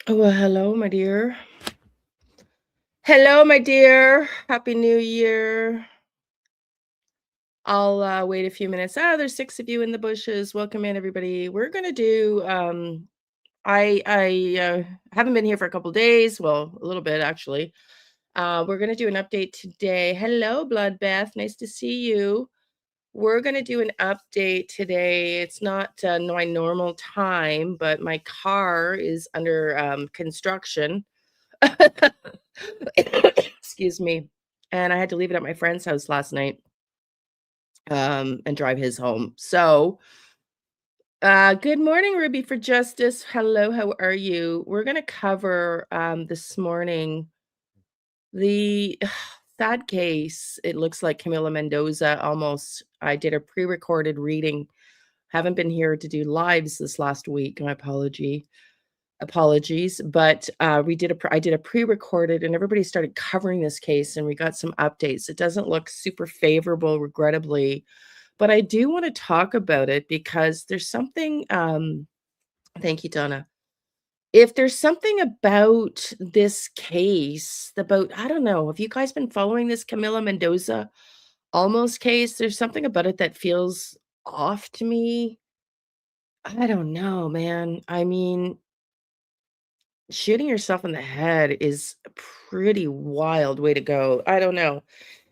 Oh, well, hello, my dear. Hello, my dear. Happy New Year. I'll wait a few minutes. Oh, there's six of you in the bushes. Welcome in, everybody. We're gonna do. I haven't been here for a couple days. Well, a little bit actually. We're gonna do an update today. Hello, Bloodbath. Nice to see you. We're gonna do an update today. It's not my normal time, but my car is under construction. Excuse me. And I had to leave it at my friend's house last night, and drive his home. So, good morning, Ruby for Justice. Hello, how are you? We're gonna cover this morning the sad case. It looks like Camila Mendoza almost. I did a pre-recorded reading. Haven't been here to do lives this last week. My apologies, but I did a pre-recorded and everybody started covering this case and we got some updates. It doesn't look super favorable, regrettably, but I do want to talk about it because there's something. Thank you, Donna. If there's something about this case, about I don't know, have you guys been following this Camila Mendoza Olmos case? There's something about it that feels off to me. I don't know, man. I mean, shooting yourself in the head is a pretty wild way to go. I don't know.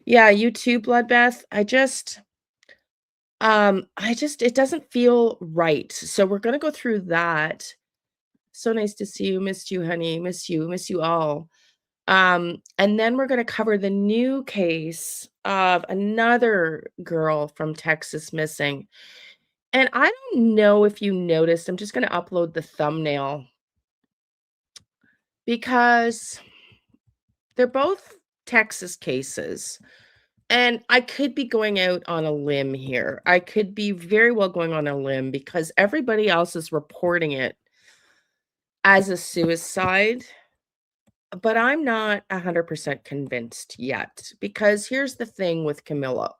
Yeah, you too, Bloodbath. I just it doesn't feel right. So we're gonna go through that. So nice to see you. Missed you, honey. Miss you all. And then we're gonna cover the new case of another girl from Texas missing. And I don't know if you noticed, I'm just gonna upload the thumbnail because they're both Texas cases. And I could be going out on a limb here. I could be very well going on a limb because everybody else is reporting it as a suicide, but I'm not 100% convinced yet because here's the thing with Camilla.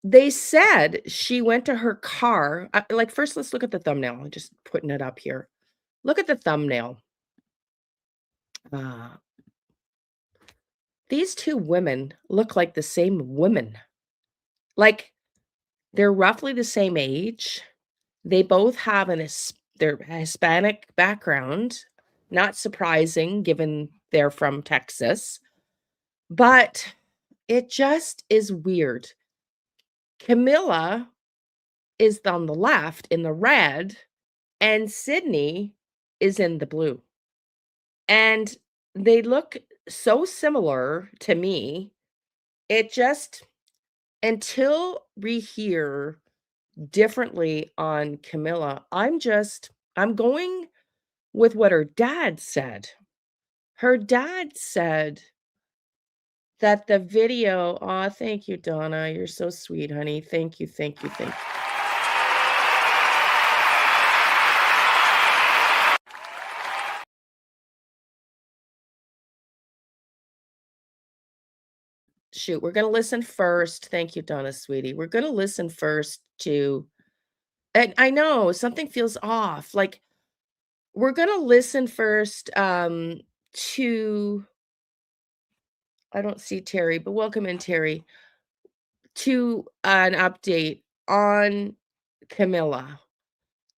They said she went to her car. Like, first, let's look at the thumbnail. I'm just putting it up here. Look at the thumbnail. Uh, these two women look like the same women. Like, they're roughly the same age. They both have their Hispanic background, not surprising given they're from Texas, but it just is weird. Camilla is on the left in the red, and Sydney is in the blue. And they look so similar to me. It just until we hear differently on Camilla, I'm going with what her dad said. Her dad said that the video aw, thank you, Donna, you're so sweet, honey. Thank you, thank you, thank you. Shoot, we're gonna listen first. Thank you, Donna, sweetie. We're gonna listen first to and I know something feels off, like, we're gonna listen first, to I don't see Terry, but welcome in, Terry, to an update on Camilla.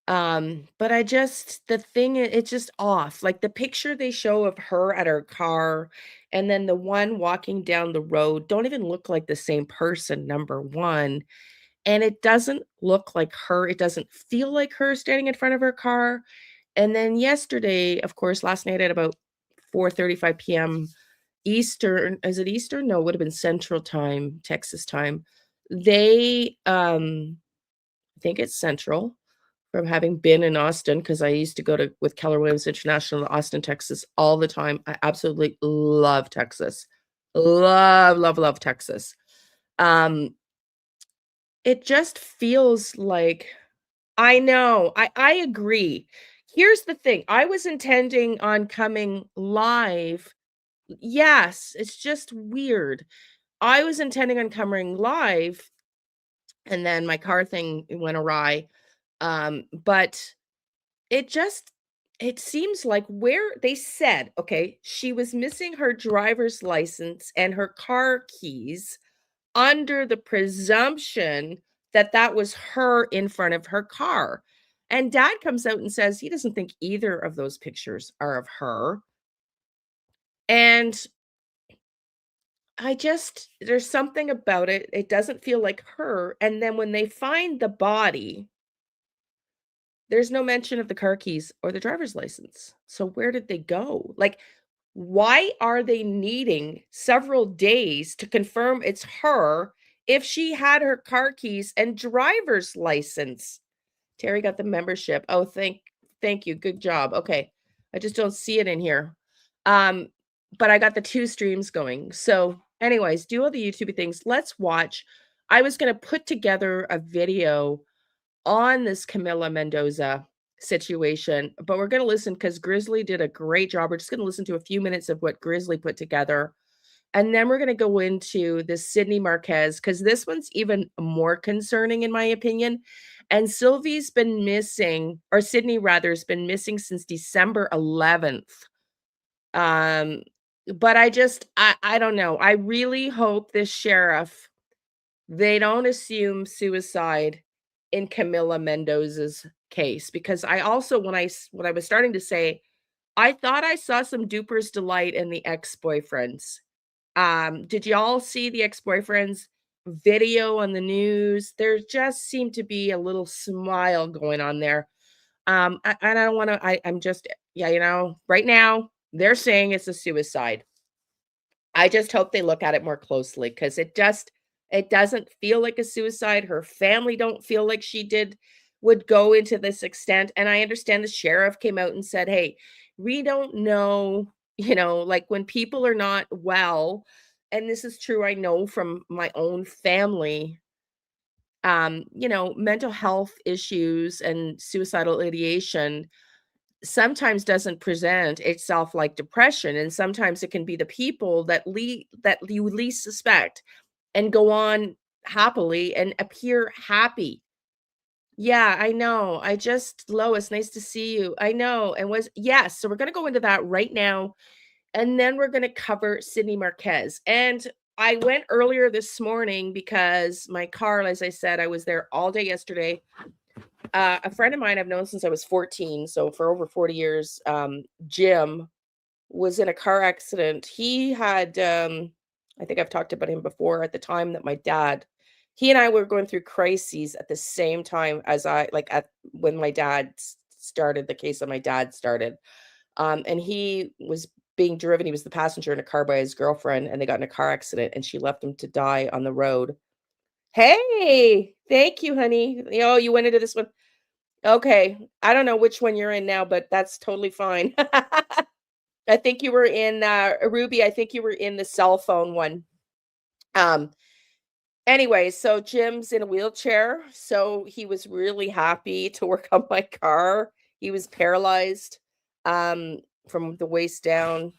But the thing it's just off. Like the picture they show of her at her car and then the one walking down the road don't even look like the same person, number one. And it doesn't look like her. It doesn't feel like her standing in front of her car. And then yesterday, of course, last night at about 4:35 p.m. Eastern, is it Eastern? No, it would have been Central Time, Texas time. They I think it's Central from having been in Austin, because I used to go to with Keller Williams International in Austin, Texas, all the time. I absolutely love Texas. Love, love, love Texas. Um, it just feels like I know, I agree. Here's the thing, I was intending on coming live. Yes, it's just weird. I was intending on coming live, and then my car thing went awry, but it just it seems like where they said, okay, she was missing her driver's license and her car keys under the presumption that that was her in front of her car. And dad comes out and says he doesn't think either of those pictures are of her. And there's something about it. It doesn't feel like her. And then when they find the body, there's no mention of the car keys or the driver's license. So where did they go? Like, why are they needing several days to confirm it's her if she had her car keys and driver's license? Terry got the membership. Oh, thank you. Good job. Okay. I just don't see it in here. Um, but I got the 2 streams going. So, anyways, do all the YouTube things. Let's watch. I was gonna put together a video on this Camila Mendoza situation, but we're gonna listen because Grizzly did a great job. We're just gonna listen to a few minutes of what Grizzly put together, and then we're gonna go into this Sydney Marquez because this one's even more concerning in my opinion. And Sylvie's been missing, or Sydney rather, has been missing since December 11th. Um, but I don't know. I really hope this sheriff, they don't assume suicide in Camila Mendoza's case, because I also when I was starting to say, I thought I saw some duper's delight in the ex-boyfriends. Did y'all see the ex-boyfriend's video on the news? There just seemed to be a little smile going on there. I don't wanna I'm just yeah, right now, they're saying it's a suicide. I just hope they look at it more closely because it doesn't feel like a suicide. Her family don't feel like she would go into this extent. And I understand the sheriff came out and said, "Hey, we don't know, like when people are not well, and this is true, I know from my own family, mental health issues and suicidal ideation sometimes doesn't present itself like depression, and sometimes it can be the people that you least suspect and go on happily and appear happy. Yeah, I know. I just Lois, nice to see you. I know. And was yes, so we're gonna go into that right now, and then we're gonna cover Sydney Marquez. And I went earlier this morning because my car, as I said, I was there all day yesterday. A friend of mine I've known since I was 14, so for over 40 years, Jim was in a car accident. He had, I think I've talked about him before, at the time that he and I were going through crises at the same time as at when my dad started, the case that my dad started. And he was being driven, he was the passenger in a car by his girlfriend, and they got in a car accident, and she left him to die on the road. Hey, thank you, honey. Oh, you went into this one. Okay. I don't know which one you're in now, but that's totally fine. I think you were in, Ruby, I think you were in the cell phone one. Um, anyway, so Jim's in a wheelchair, so he was really happy to work on my car. He was paralyzed, um, from the waist down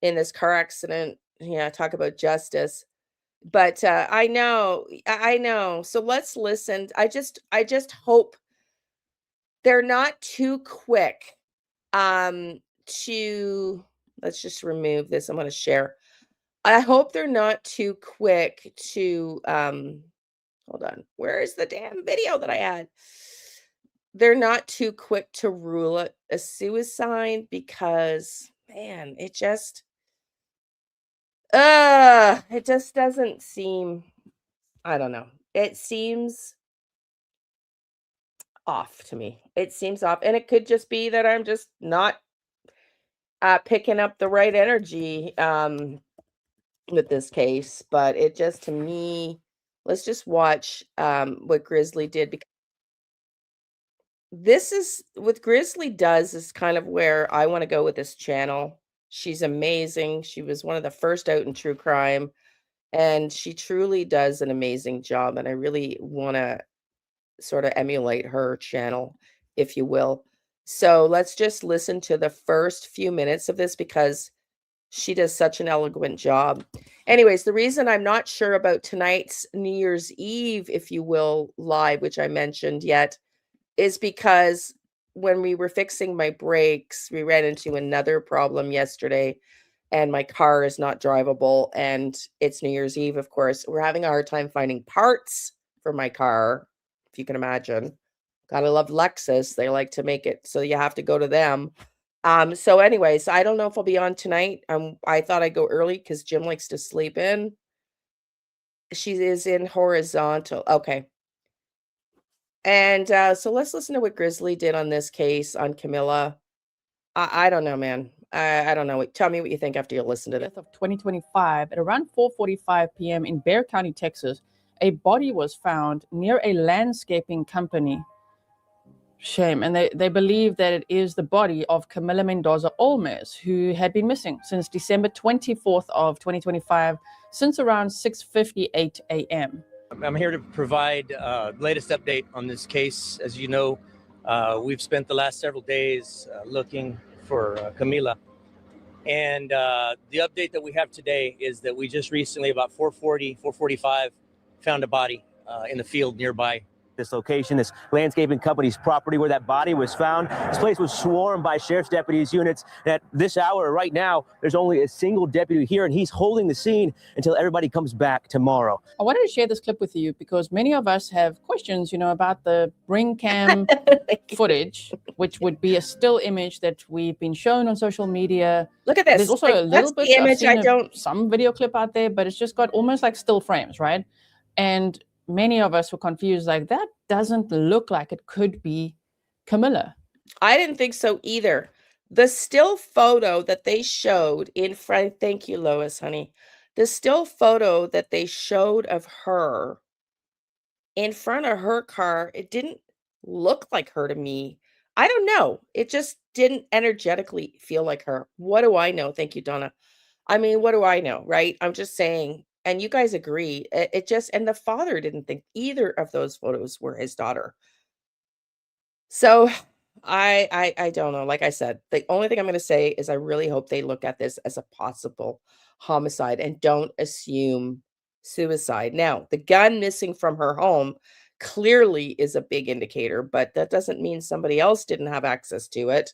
in this car accident. Yeah, talk about justice. But, I know. So let's listen. I just hope they're not too quick, to let's just remove this. I'm gonna share. I hope they're not too quick to, hold on. Where is the damn video that I had? They're not too quick to rule it a suicide because, man, it just doesn't seem, I don't know. It seems off to me. It seems off, and it could just be that I'm just not, picking up the right energy, with this case, but it just to me, let's just watch, what Grizzly did, because this is what Grizzly does is kind of where I wanna go with this channel. She's amazing. She was one of the first out in true crime, and she truly does an amazing job, and I really wanna sorta emulate her channel, if you will. So, let's just listen to the first few minutes of this because she does such an eloquent job. Anyways, the reason I'm not sure about tonight's New Year's Eve, if you will, live, which I mentioned yet, is because when we were fixing my brakes, we ran into another problem yesterday, and my car is not drivable, and it's New Year's Eve, of course. We're having a hard time finding parts for my car, if you can imagine. Gotta love Lexus. They like to make it so you have to go to them. So anyways, I don't know if I'll be on tonight. I thought I'd go early because Jim likes to sleep in. She is in horizontal. Okay. And so let's listen to what Grizzly did on this case on Camilla. I don't know, man. I don't know. Tell me what you think after you listen to this. Of 2025 at around 4:45 p.m. in Bexar County, Texas, a body was found near a landscaping company. Shame. And they believe that it is the body of Camila Mendoza Olmos, who had been missing since December 24th of 2025, since around 6:58 a.m. I'm here to provide latest update on this case. As you know, we've spent the last several days looking for Camila. And the update that we have today is that we just recently, about 4:45, found a body in the field nearby this location, this landscaping company's property where that body was found. This place was swarmed by sheriff's deputies units. And at this hour right now, there's only a single deputy here, and he's holding the scene until everybody comes back tomorrow. I wanted to share this clip with you because many of us have questions, about the ring cam footage, which would be a still image that we've been shown on social media. Look at this. There's also a little bit the image. some video clip out there, but it's just got almost like still frames, right? And many of us were confused, like, that doesn't look like it could be Camila. I didn't think so either. The still photo that they showed in front, thank you, Lois, honey. The still photo that they showed of her in front of her car, it didn't look like her to me. I don't know. It just didn't energetically feel like her. What do I know? Thank you, Donna. I mean, what do I know, right? I'm just saying. And you guys agree. It just, and the father didn't think either of those photos were his daughter. So I don't know. Like I said, the only thing I'm going to say is I really hope they look at this as a possible homicide and don't assume suicide. Now, the gun missing from her home clearly is a big indicator, but that doesn't mean somebody else didn't have access to it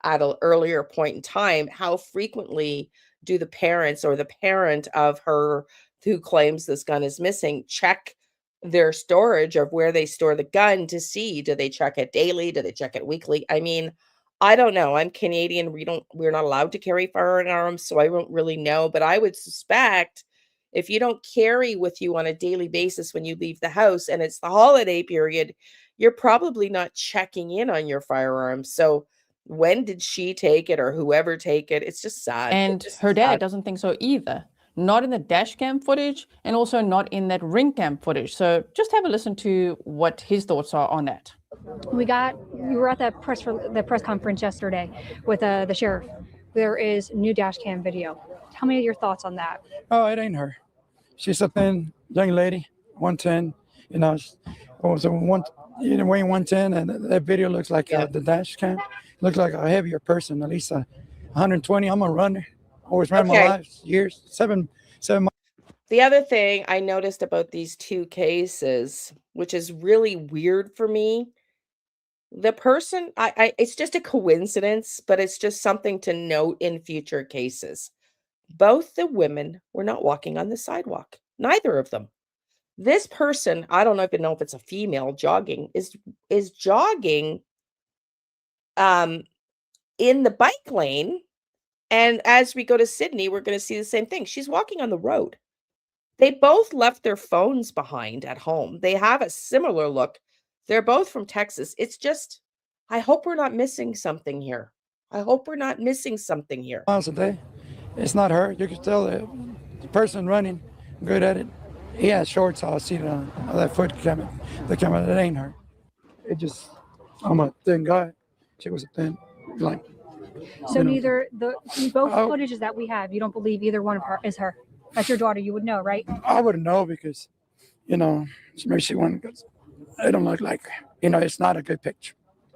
at an earlier point in time. How frequently do the parents or the parent of her who claims this gun is missing check their storage of where they store the gun to see, do they check it daily? Do they check it weekly? I mean, I don't know. I'm Canadian. We're not allowed to carry firearms, so I won't really know, but I would suspect if you don't carry with you on a daily basis when you leave the house and it's the holiday period, you're probably not checking in on your firearms. So when did she take it or whoever take it? It's just sad. And her dad doesn't think so either. Not in the dash cam footage and also not in that ring cam footage. So just have a listen to what his thoughts are on that. We were at the press conference yesterday with the sheriff. There is new dash cam video. Tell me your thoughts on that. Oh, it ain't her. She's a thin young lady, 110. Weighing 110, and that video looks like the dash cam. Looks like a heavier person, at least 120. I'm a runner. Always ran my life, years, seven months. The other thing I noticed about these two cases, which is really weird for me, the person, it's just a coincidence, but it's just something to note in future cases. Both the women were not walking on the sidewalk. Neither of them. This person, I don't even know if it's a female jogging, is jogging in the bike lane. And as we go to Sydney, we're going to see the same thing. She's walking on the road. They both left their phones behind at home. They have a similar look. They're both from Texas. It's just, I hope we're not missing something here. Miles a day. It's not her. You can tell the person running, good at it. He has shorts. I'll see that foot coming. The camera, that ain't her. I'm a thin guy. She was a thin, like. So both footages that we have, you don't believe either one of her is her. That's your daughter. You would know, right? I wouldn't know because, maybe she won because they don't look like, it's not a good picture.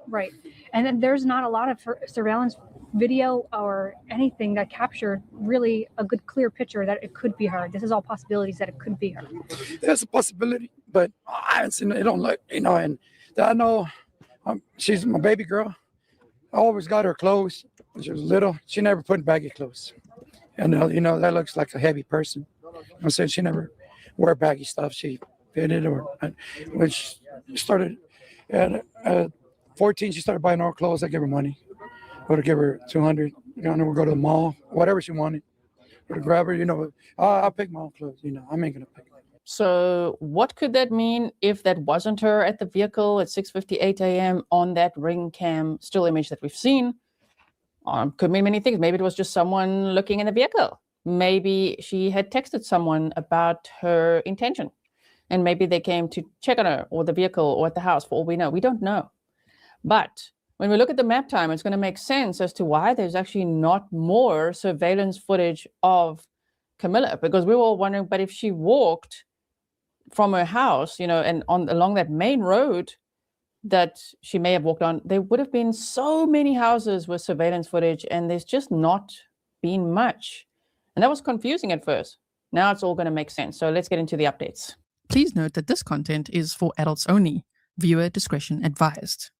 Right. And then there's not a lot of surveillance video or anything that captured really a good, clear picture that it could be her. This is all possibilities that it could be her. There's a possibility, but I haven't seen it. It don't look, and I know she's my baby girl. I always got her clothes when she was little. She never put baggy clothes. And, that looks like a heavy person. I'm saying she never wore baggy stuff. She fitted when she started at 14, she started buying all clothes. I give her money. I would give her 200. We'll go to the mall, whatever she wanted. Would grab her, I'll pick my own clothes. I'm ain't going to pick. So what could that mean if that wasn't her at the vehicle at 6:58 a.m. on that ring cam still image that we've seen? Could mean many things. Maybe it was just someone looking in the vehicle. Maybe she had texted someone about her intention, and maybe they came to check on her or the vehicle or at the house. For all we know, we don't know. But when we look at the map time, it's going to make sense as to why there's actually not more surveillance footage of Camila, because we were all wondering, but if she walked from her house, and along that main road that she may have walked on, there would have been so many houses with surveillance footage, and there's just not been much. And that was confusing at first. Now it's all going to make sense. So let's get into the updates. Please note that this content is for adults only. Viewer discretion advised.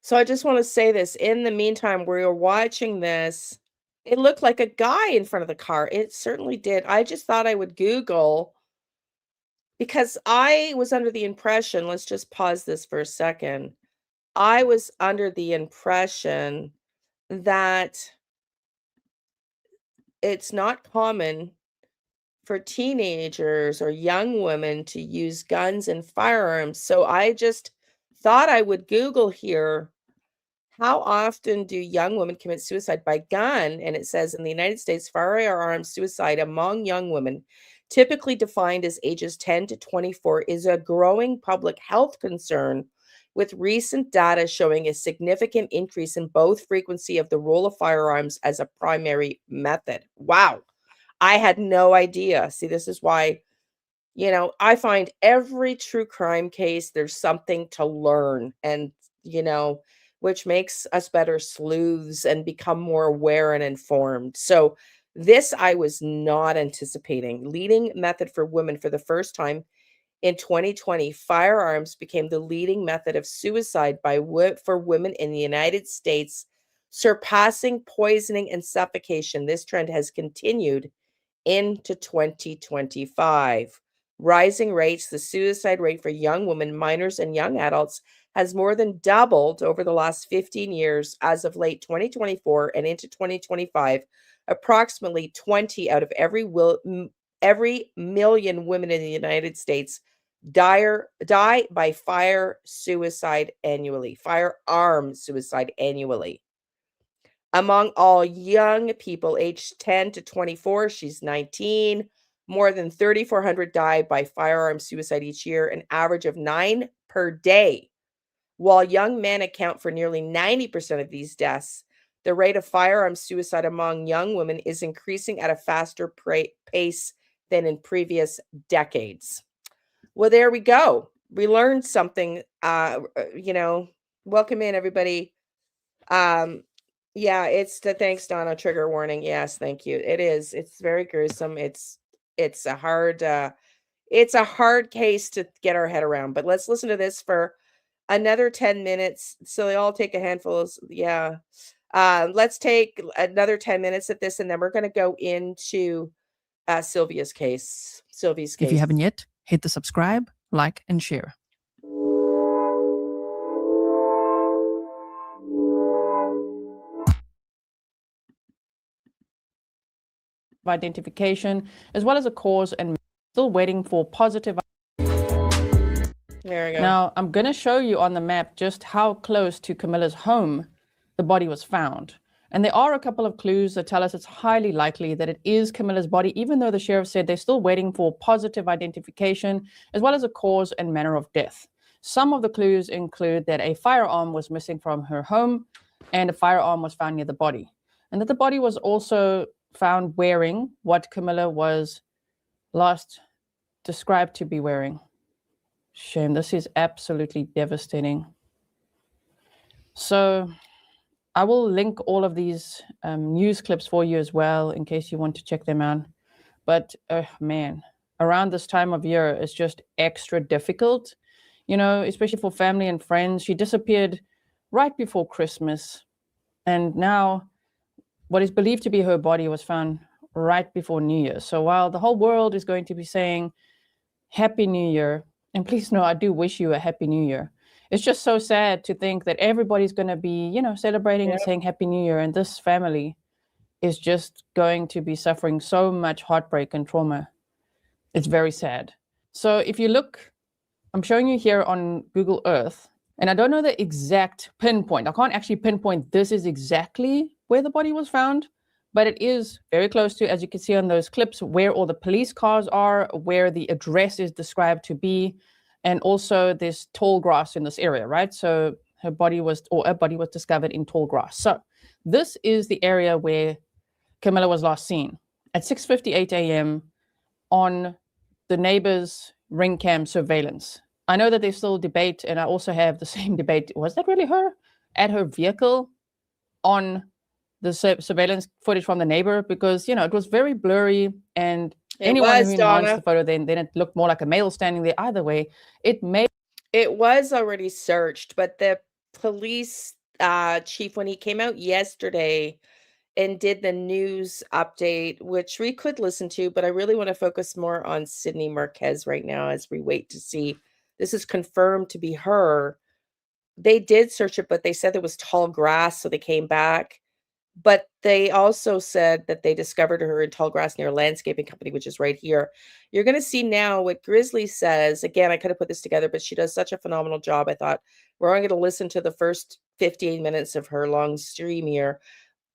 So I just want to say this. In the meantime, we were watching this. It looked like a guy in front of the car. It certainly did. I just thought I would Google, because I was under the impression, let's just pause this for a second. I was under the impression that it's not common for teenagers or young women to use guns and firearms. So I just thought I would Google here, how often do young women commit suicide by gun? And it says in the United States, firearm suicide among young women, typically defined as ages 10 to 24, is a growing public health concern, with recent data showing a significant increase in both frequency of the role of firearms as a primary method. Wow. I had no idea. See, this is why, I find every true crime case, there's something to learn, and, which makes us better sleuths and become more aware and informed. So this I was not anticipating. Leading method for women. For the first time in 2020, firearms became the leading method of suicide for women in the United States, surpassing poisoning and suffocation. This trend has continued into 2025. Rising rates, the suicide rate for young women, minors, and young adults has more than doubled over the last 15 years. As of late 2024 and into 2025, approximately 20 out of every million women in the United States die by firearm suicide annually. Among all young people aged 10 to 24, she's 19. More than 3,400 die by firearm suicide each year, an average of 9 per day. While young men account for nearly 90% of these deaths, the rate of firearm suicide among young women is increasing at a faster pace than in previous decades. Well, there we go. We learned something. Welcome in, everybody. Yeah, thanks, Donna. Trigger warning. Yes, thank you. It is. It's very gruesome. It's a hard case to get our head around. But let's listen to this for another 10 minutes. So they all take a handful of, yeah. Let's take another 10 minutes at this, and then we're going to go into Sylvia's case. If you haven't yet, hit the subscribe, like, and share. Identification, as well as a cause, and still waiting for positive. There we go. Now, I'm going to show you on the map just how close to Camila's home the body was found. And there are a couple of clues that tell us it's highly likely that it is Camila's body, even though the sheriff said they're still waiting for positive identification, as well as a cause and manner of death. Some of the clues include that a firearm was missing from her home, and a firearm was found near the body. And that the body was also found wearing what Camila was last described to be wearing. Shame. This is absolutely devastating. So I will link all of these news clips for you as well, in case you want to check them out. But man, around this time of year, it's just extra difficult, especially for family and friends. She disappeared right before Christmas. And now what is believed to be her body was found right before New Year. So while the whole world is going to be saying Happy New Year, and please know I do wish you a Happy New Year. It's just so sad to think that everybody's going to be, celebrating and saying Happy New Year, and this family is just going to be suffering so much heartbreak and trauma. It's very sad. So if you look, I'm showing you here on Google Earth, and I don't know the exact pinpoint. I can't actually pinpoint this is exactly where the body was found, but it is very close to, as you can see on those clips, where all the police cars are, where the address is described to be, and also there's tall grass in this area, right? So a body was discovered in tall grass. So this is the area where Camila was last seen at 6:58 a.m. on the neighbor's ring cam surveillance. I know that there's still debate, and I also have the same debate. Was that really her at her vehicle on the surveillance footage from the neighbor? Because, it was very blurry, and anyone who enhanced the photo, then it looked more like a male standing there. Either way, it was already searched, but the police chief, when he came out yesterday and did the news update, which we could listen to, but I really want to focus more on Sydney Marquez right now as we wait to see. This is confirmed to be her. They did search it, but they said there was tall grass, so they came back. But they also said that they discovered her in tall grass near a landscaping company, which is right here. You're going to see now what Grizzly says. Again, I could have put this together, but she does such a phenomenal job. I thought we're only going to listen to the first 15 minutes of her long stream here.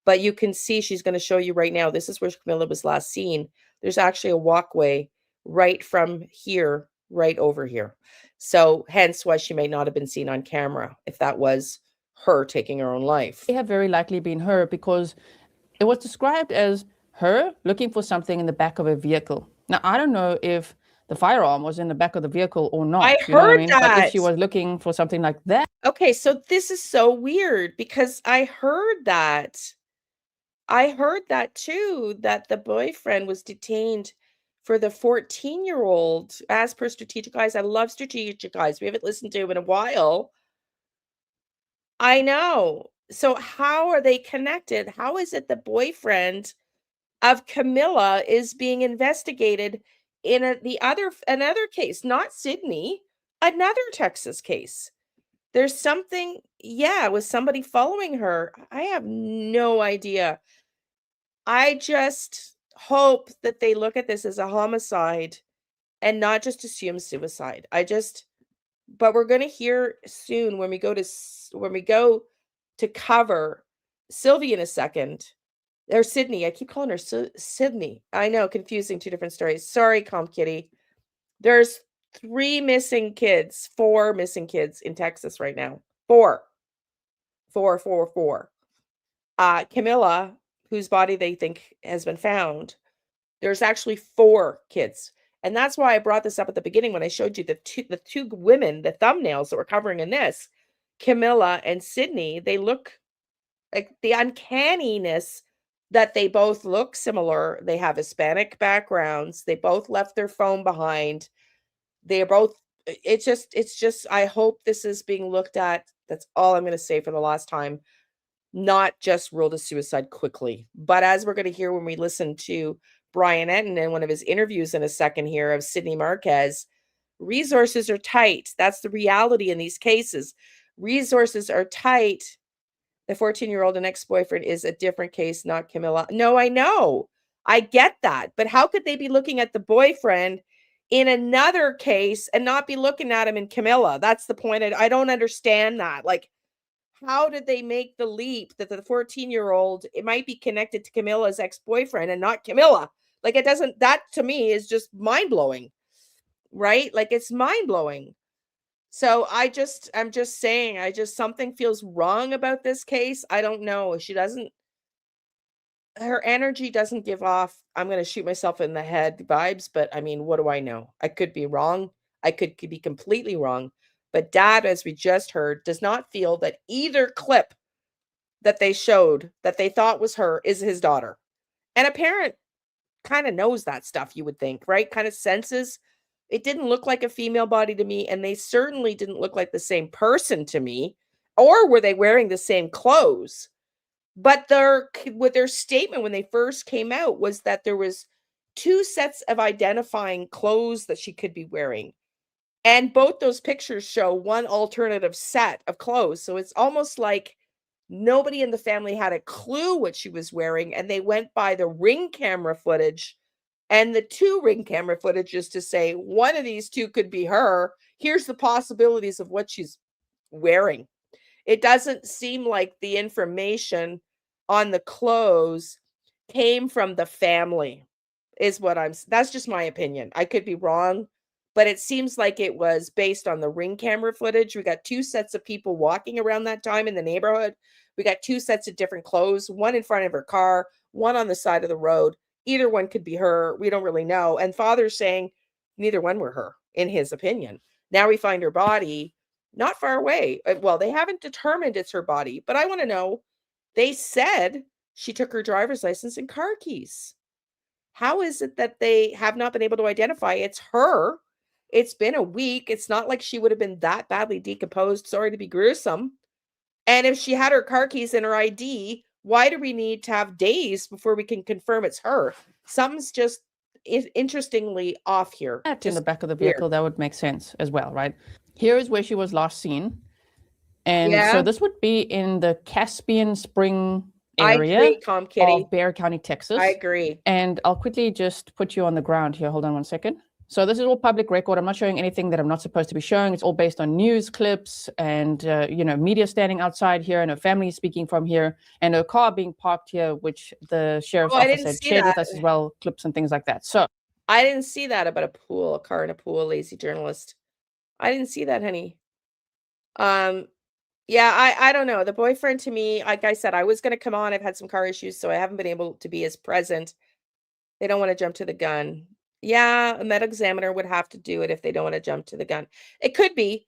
But you can see she's going to show you right now. This is where Camila was last seen. There's actually a walkway right from here, right over here. So hence why she may not have been seen on camera if that was her taking her own life. It have very likely been her, because it was described as her looking for something in the back of a vehicle. Now, I don't know if the firearm was in the back of the vehicle or not. I heard that. But if she was looking for something like that. Okay, so this is so weird because I heard that. I heard that too, that the boyfriend was detained for the 14-year-old, as per Strategic Eyes. I love Strategic Eyes. We haven't listened to him in a while. I know. So how are they connected? How is it the boyfriend of Camila is being investigated in another case, not Sydney, another Texas case? There's something, with somebody following her. I have no idea. I just hope that they look at this as a homicide and not just assume suicide. But we're going to hear soon when we go to cover Sylvie in a second. Or Sydney. I keep calling her Sydney. I know, confusing, two different stories. Sorry, Calm Kitty. There's 4 missing kids in Texas right now. 4. Camila, whose body they think has been found, there's actually 4 kids. And that's why I brought this up at the beginning when I showed you the two women, the thumbnails that we're covering in this, Camila and Sydney. They look like the uncanniness that they both look similar. They have Hispanic backgrounds. They both left their phone behind. They are both, it's just, I hope this is being looked at. That's all I'm going to say for the last time. Not just ruled a suicide quickly. But as we're going to hear when we listen to Brian Enton in one of his interviews in a second here of Sydney Marquez, resources are tight. That's the reality in these cases. Resources are tight. The 14-year-old and ex-boyfriend is a different case, not Camila. No, I know. I get that. But how could they be looking at the boyfriend in another case and not be looking at him in Camila? That's the point. I don't understand that. Like, how did they make the leap that the 14-year-old, it might be connected to Camila's ex-boyfriend and not Camila? Like, it doesn't, that to me is just mind-blowing, right? Like, it's mind-blowing. So I'm just saying, something feels wrong about this case. I don't know. Her energy doesn't give off, I'm going to shoot myself in the head vibes, but I mean, what do I know? I could be wrong. I could be completely wrong. But Dad, as we just heard, does not feel that either clip that they showed that they thought was her is his daughter. And a parent kind of knows that stuff, you would think, right? Kind of senses. It didn't look like a female body to me, and they certainly didn't look like the same person to me. Or were they wearing the same clothes? But with their statement when they first came out was that there was 2 sets of identifying clothes that she could be wearing. And both those pictures show one alternative set of clothes. So it's almost like nobody in the family had a clue what she was wearing, and they went by the Ring camera footage and the 2 Ring camera footages to say one of these 2 could be her. Here's the possibilities of what she's wearing. It doesn't seem like the information on the clothes came from the family, is what that's just my opinion. I could be wrong, but it seems like it was based on the Ring camera footage. We got 2 sets of people walking around that time in the neighborhood. We got 2 sets of different clothes, one in front of her car, one on the side of the road. Either one could be her. We don't really know. And father's saying neither one were her, in his opinion. Now we find her body not far away. Well, they haven't determined it's her body, but I want to know. They said she took her driver's license and car keys. How is it that they have not been able to identify it's her? It's been a week. It's not like she would have been that badly decomposed. Sorry to be gruesome. And if she had her car keys and her ID, why do we need to have days before we can confirm it's her? Something's just interestingly off here. In the back of the vehicle, weird. that would make sense as well, right? Here is where she was last seen. And Yeah. so this would be in the Caspian Spring I area agree, Tom Kitty. of Bexar County, Texas. I agree. And I'll quickly just put you on the ground here. Hold on one second. So this is all public record. I'm not showing anything that I'm not supposed to be showing. It's all based on news clips and, media standing outside here and her family speaking from here and her car being parked here, which the sheriff's office had shared with us as well, clips and things like that. So I didn't see that about a car in a pool, lazy journalist. I didn't see that, honey. Yeah, I don't know. The boyfriend to me, like I said, I was going to come on. I've had some car issues, so I haven't been able to be as present. They don't want to jump to the gun. Yeah, a medical examiner would have to do it if they don't want to jump to the gun. It could be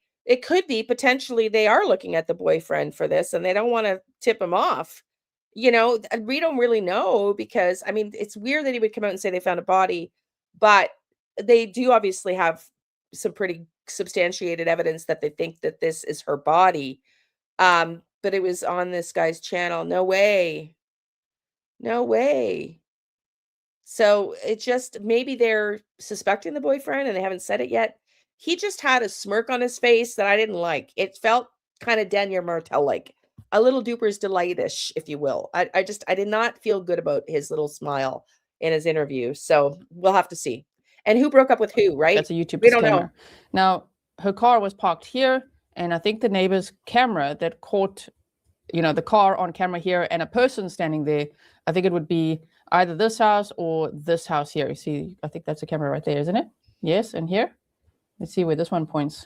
potentially they are looking at the boyfriend for this and they don't want to tip him off. We don't really know because, I mean, it's weird that he would come out and say they found a body, but they do obviously have some pretty substantiated evidence that they think that this is her body. But it was on this guy's channel. No way. No way. So it just maybe they're suspecting the boyfriend and they haven't said it yet. He just had a smirk on his face that I didn't like. It felt kind of Daniel Martel like a little Duper's delightish, if you will. I did not feel good about his little smile in his interview. So we'll have to see. And who broke up with who, right? That's a YouTube We don't disclaimer. know. Now, her car was parked here, and I think the neighbor's camera that caught, the car on camera here and a person standing there, I think it would be either this house or this house here. You see, I think that's a camera right there, isn't it? Yes, and here. Let's see where this one points.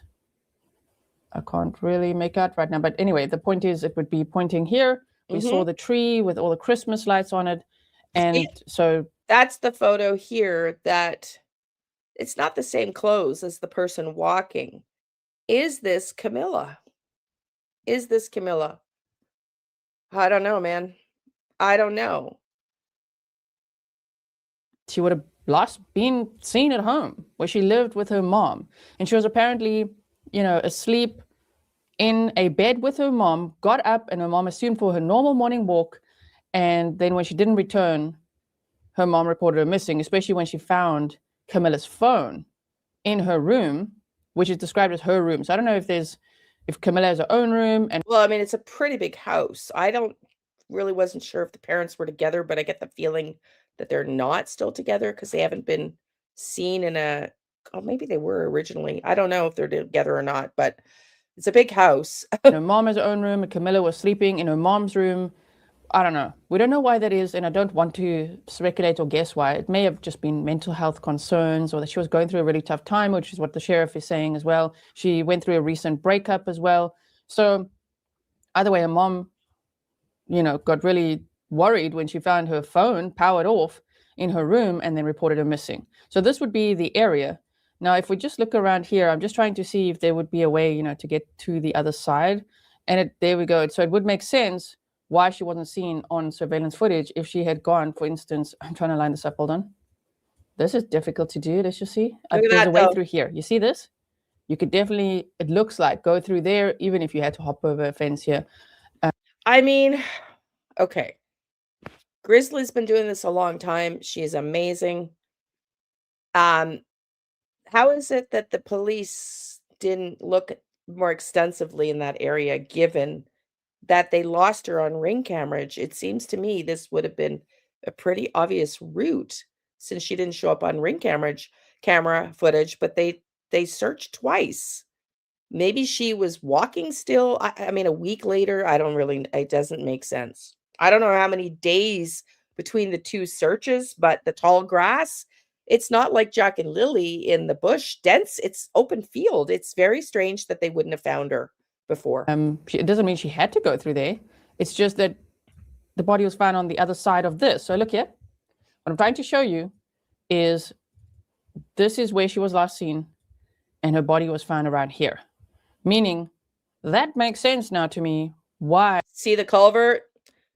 I can't really make out right now. But anyway, the point is it would be pointing here. We saw the tree with all the Christmas lights on it. And so that's the photo here that it's not the same clothes as the person walking. Is this Camila? Is this Camila? I don't know, man. I don't know. She would have last been seen at home where she lived with her mom. And she was apparently, asleep in a bed with her mom, got up and her mom assumed for her normal morning walk. And then when she didn't return, her mom reported her missing, especially when she found Camila's phone in her room, which is described as her room. So I don't know if Camila has her own room. And well, I mean, it's a pretty big house. Wasn't sure if the parents were together, but I get the feeling that they're not still together because they haven't been seen maybe they were originally. I don't know if they're together or not, but it's a big house. Her mom has her own room and Camila was sleeping in her mom's room. I don't know. We don't know why that is, and I don't want to speculate or guess why. It may have just been mental health concerns or that she was going through a really tough time, which is what the sheriff is saying as well. She went through a recent breakup as well. So either way, her mom, got really worried when she found her phone powered off in her room and then reported her missing. So this would be the area. Now, if we just look around here, I'm just trying to see if there would be a way, to get to the other side. And there we go. So it would make sense why she wasn't seen on surveillance footage if she had gone, for instance, I'm trying to line this up, hold on. This is difficult to do, let's just see. There's a way through here. You see this? You could definitely, it looks like, go through there, even if you had to hop over a fence here. I mean, Okay. Grizzly's been doing this a long time. She is amazing. Um, how is it that the police didn't look more extensively in that area, given that they lost her on ring camera? It seems to me this would have been a pretty obvious route since she didn't show up on ring camera footage, but they searched twice. Maybe she was walking still. I mean, a week later, I don't really, it doesn't make sense. I don't know how many days between the two searches, but the tall grass, it's not like Jack and Lily in the bush, dense, it's open field. It's very strange that they wouldn't have found her before. It doesn't mean she had to go through there. It's just that the body was found on the other side of this. So look here. What I'm trying to show you is this is where she was last seen, and her body was found around here. Meaning that makes sense now to me. Why? See the culvert?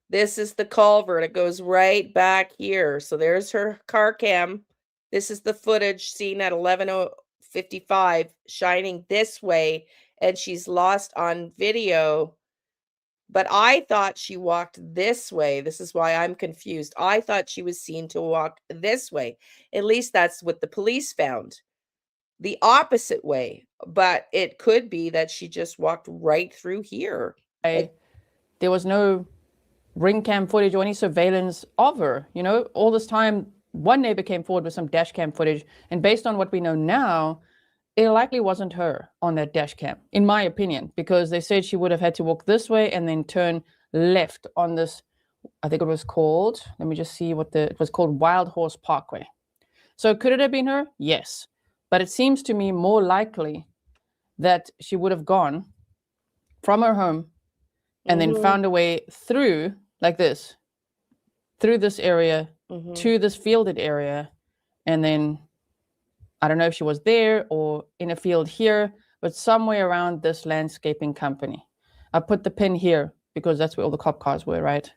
This is the culvert. It goes right back here. So there's her car cam. This is the footage seen at 11:55 shining this way, and she's lost on video. But I thought she walked this way. This is why I'm confused. I thought she was seen to walk this way. At least that's what the police found. The opposite way, but it could be that she just walked right through here. There was no ring cam footage or any surveillance of her. You know, all this time, one neighbor came forward with some dash cam footage, and based on what we know now, it likely wasn't her on that dash cam, in my opinion, because they said she would have had to walk this way and then turn left on this, I think it was called, let me just see it was called Wild Horse Parkway. So could it have been her? Yes. But it seems to me more likely that she would have gone from her home and then found a way through, like this, through this area to this fielded area. And then, I don't know if she was there or in a field here, but somewhere around this landscaping company. I put the pin here because that's where all the cop cars were, right?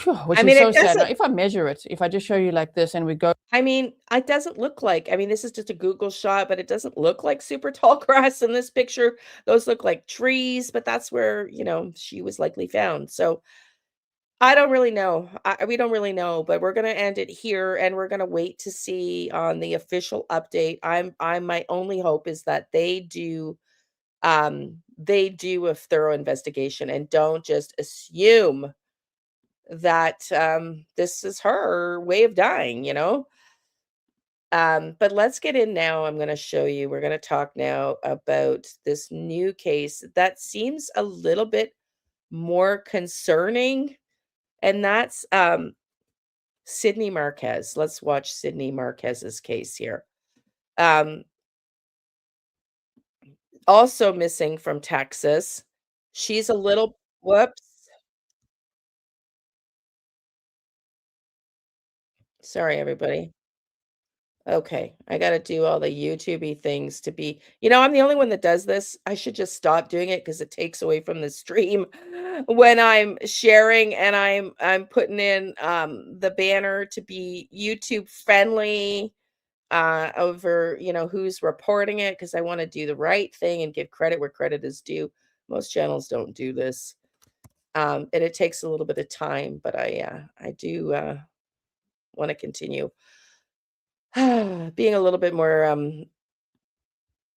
Whew, which is so sad. Now, if I measure it, if I just show you like this and we go. I mean, it doesn't look like, I mean, this is just a Google shot, but it doesn't look like super tall grass in this picture. Those look like trees, but that's where, you know, she was likely found. So I don't really know. We don't really know, but we're going to end it here and we're going to wait to see on the official update. My only hope is that they do a thorough investigation and don't just assume that this is her way of dying, you know? But let's get in now. I'm going to show you. We're going to talk now about this new case that seems a little bit more concerning, and that's Sydney Marquez. Let's watch Sydney Marquez's case here. Also missing from Texas. She's a little, whoops. Sorry, everybody. Okay, I gotta do all the YouTube-y things to be, you know, I'm the only one that does this. I should just stop doing it because it takes away from the stream when I'm sharing and I'm putting in the banner to be YouTube friendly over, you know, who's reporting it, because I want to do the right thing and give credit where credit is due. Most channels don't do this. And it takes a little bit of time, but I do want to continue being a little bit more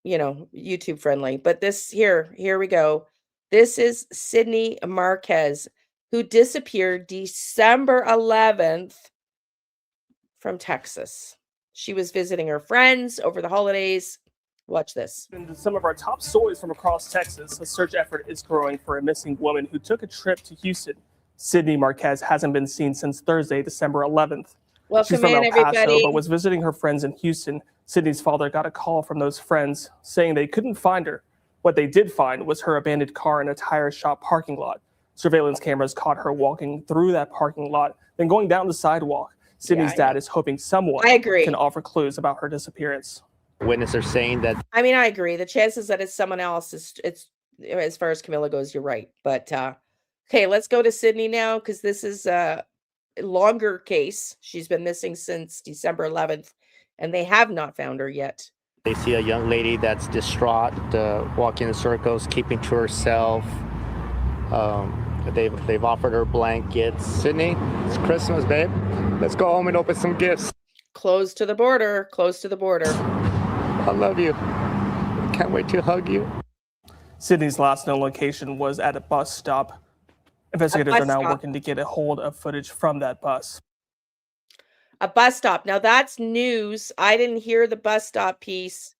you know, YouTube friendly. But this here we go. This is Sydney Marquez, who disappeared December 11th from Texas. She was visiting her friends over the holidays. Watch this. Into some of our top stories from across Texas, a search effort is growing for a missing woman who took a trip to Houston. Sydney Marquez hasn't been seen since Thursday, December 11th. Welcome She's from in, El Paso, everybody. but was visiting her friends in Houston. Sydney's father got a call from those friends saying they couldn't find her. What they did find was her abandoned car in a tire shop parking lot. Surveillance cameras caught her walking through that parking lot, then going down the sidewalk. Sydney's dad is hoping someone can offer clues about her disappearance. Witnesses are saying that. I mean, I agree. The chances that it's someone else it's as far as Camila goes, you're right. But okay, let's go to Sydney now, because this is a longer case. She's been missing since December 11th, and they have not found her yet. They see a young lady that's distraught, walking in circles, keeping to herself. They've offered her blankets. Sydney, it's Christmas, babe. Let's go home and open some gifts. Close to the border. Close to the border. I love you. Can't wait to hug you. Sydney's last known location was at a bus stop. Investigators bus are now stop. working to get a hold of footage from that bus. A bus stop. Now that's news. I didn't hear the bus stop piece.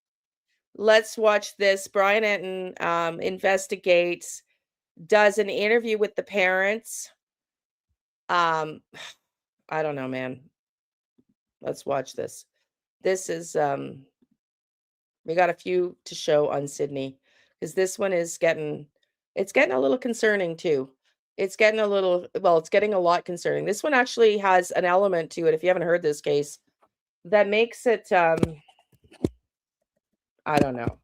Let's watch this. Brian Enton investigates, does an interview with the parents. I don't know, man. Let's watch this. This is we got a few to show on Sydney, because this one is getting a little concerning too. It's getting a lot concerning. This one actually has an element to it, if you haven't heard this case, that makes it I don't know.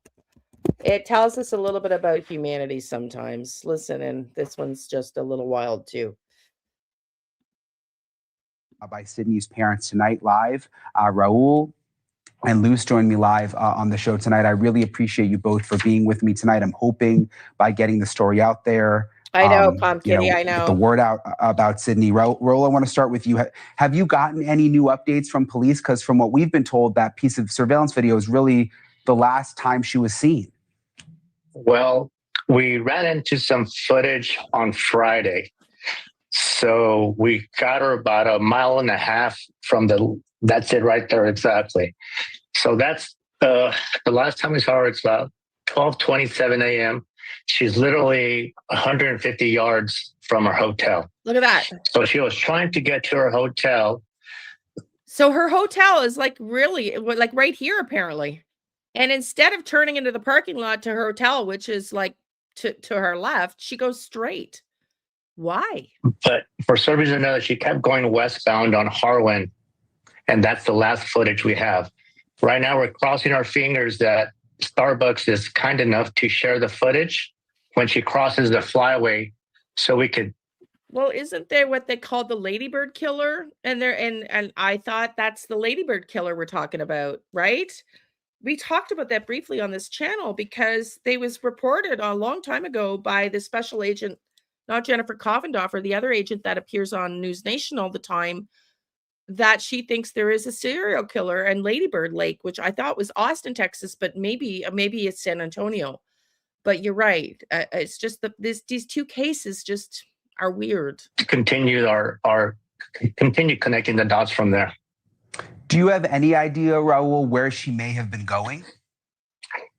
It tells us a little bit about humanity sometimes. Listen, and this one's just a little wild too. By Sydney's parents tonight live. Raul and Luce joined me live on the show tonight. I really appreciate you both for being with me tonight. I'm hoping by getting the story out there, I know, Pumpkin. I know. Get the word out about Sydney. Raul, I want to start with you. Have you gotten any new updates from police? Because from what we've been told, that piece of surveillance video is really the last time she was seen. Well, we ran into some footage on Friday. So we got her about 1.5 miles from that's it right there, exactly. So that's the last time we saw her, it's about 12:27 a.m. She's literally 150 yards from her hotel. Look at that. So she was trying to get to her hotel. So her hotel is like really like right here, apparently. And instead of turning into the parking lot to her hotel, which is like to her left, she goes straight. Why? But for some reason or another, she kept going westbound on Harwin. And that's the last footage we have. Right now, we're crossing our fingers that Starbucks is kind enough to share the footage when she crosses the flyway so we could. Well, isn't there what they call the ladybird killer? And I thought that's the ladybird killer we're talking about, right? We talked about that briefly on this channel because they was reported a long time ago by the special agent, not Jennifer Kovendorfer, the other agent that appears on News Nation all the time, that she thinks there is a serial killer in Ladybird Lake, which I thought was Austin, Texas, but maybe it's San Antonio. But you're right. It's just these two cases just are weird. Continue continue connecting the dots from there. Do you have any idea, Raul, where she may have been going?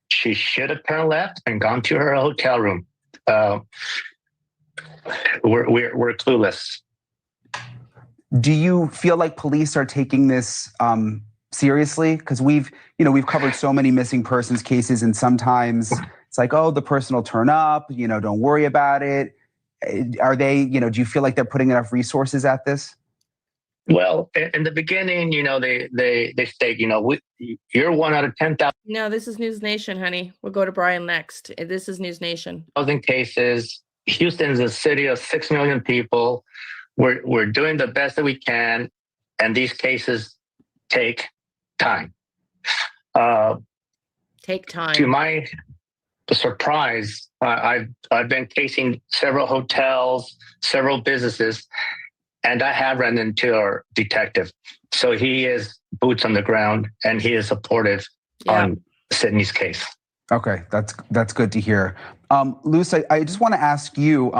She should have turned left and gone to her hotel room. We're clueless. Do you feel like police are taking this seriously? Because we've covered so many missing persons cases, and sometimes it's like, oh, the person will turn up, don't worry about it. Are they, do you feel like they're putting enough resources at this? Well, in the beginning, they state, you're 1 out of 10,000. No, this is News Nation, honey. We'll go to Brian next. This is News Nation. Cases. Houston is a city of 6 million people. We're doing the best that we can, and these cases take time. Take time. To my surprise, I've been casing several hotels, several businesses, and I have run into our detective. So he is boots on the ground, and he is supportive on Sydney's case. Okay, that's good to hear. Luce, I just want to ask you,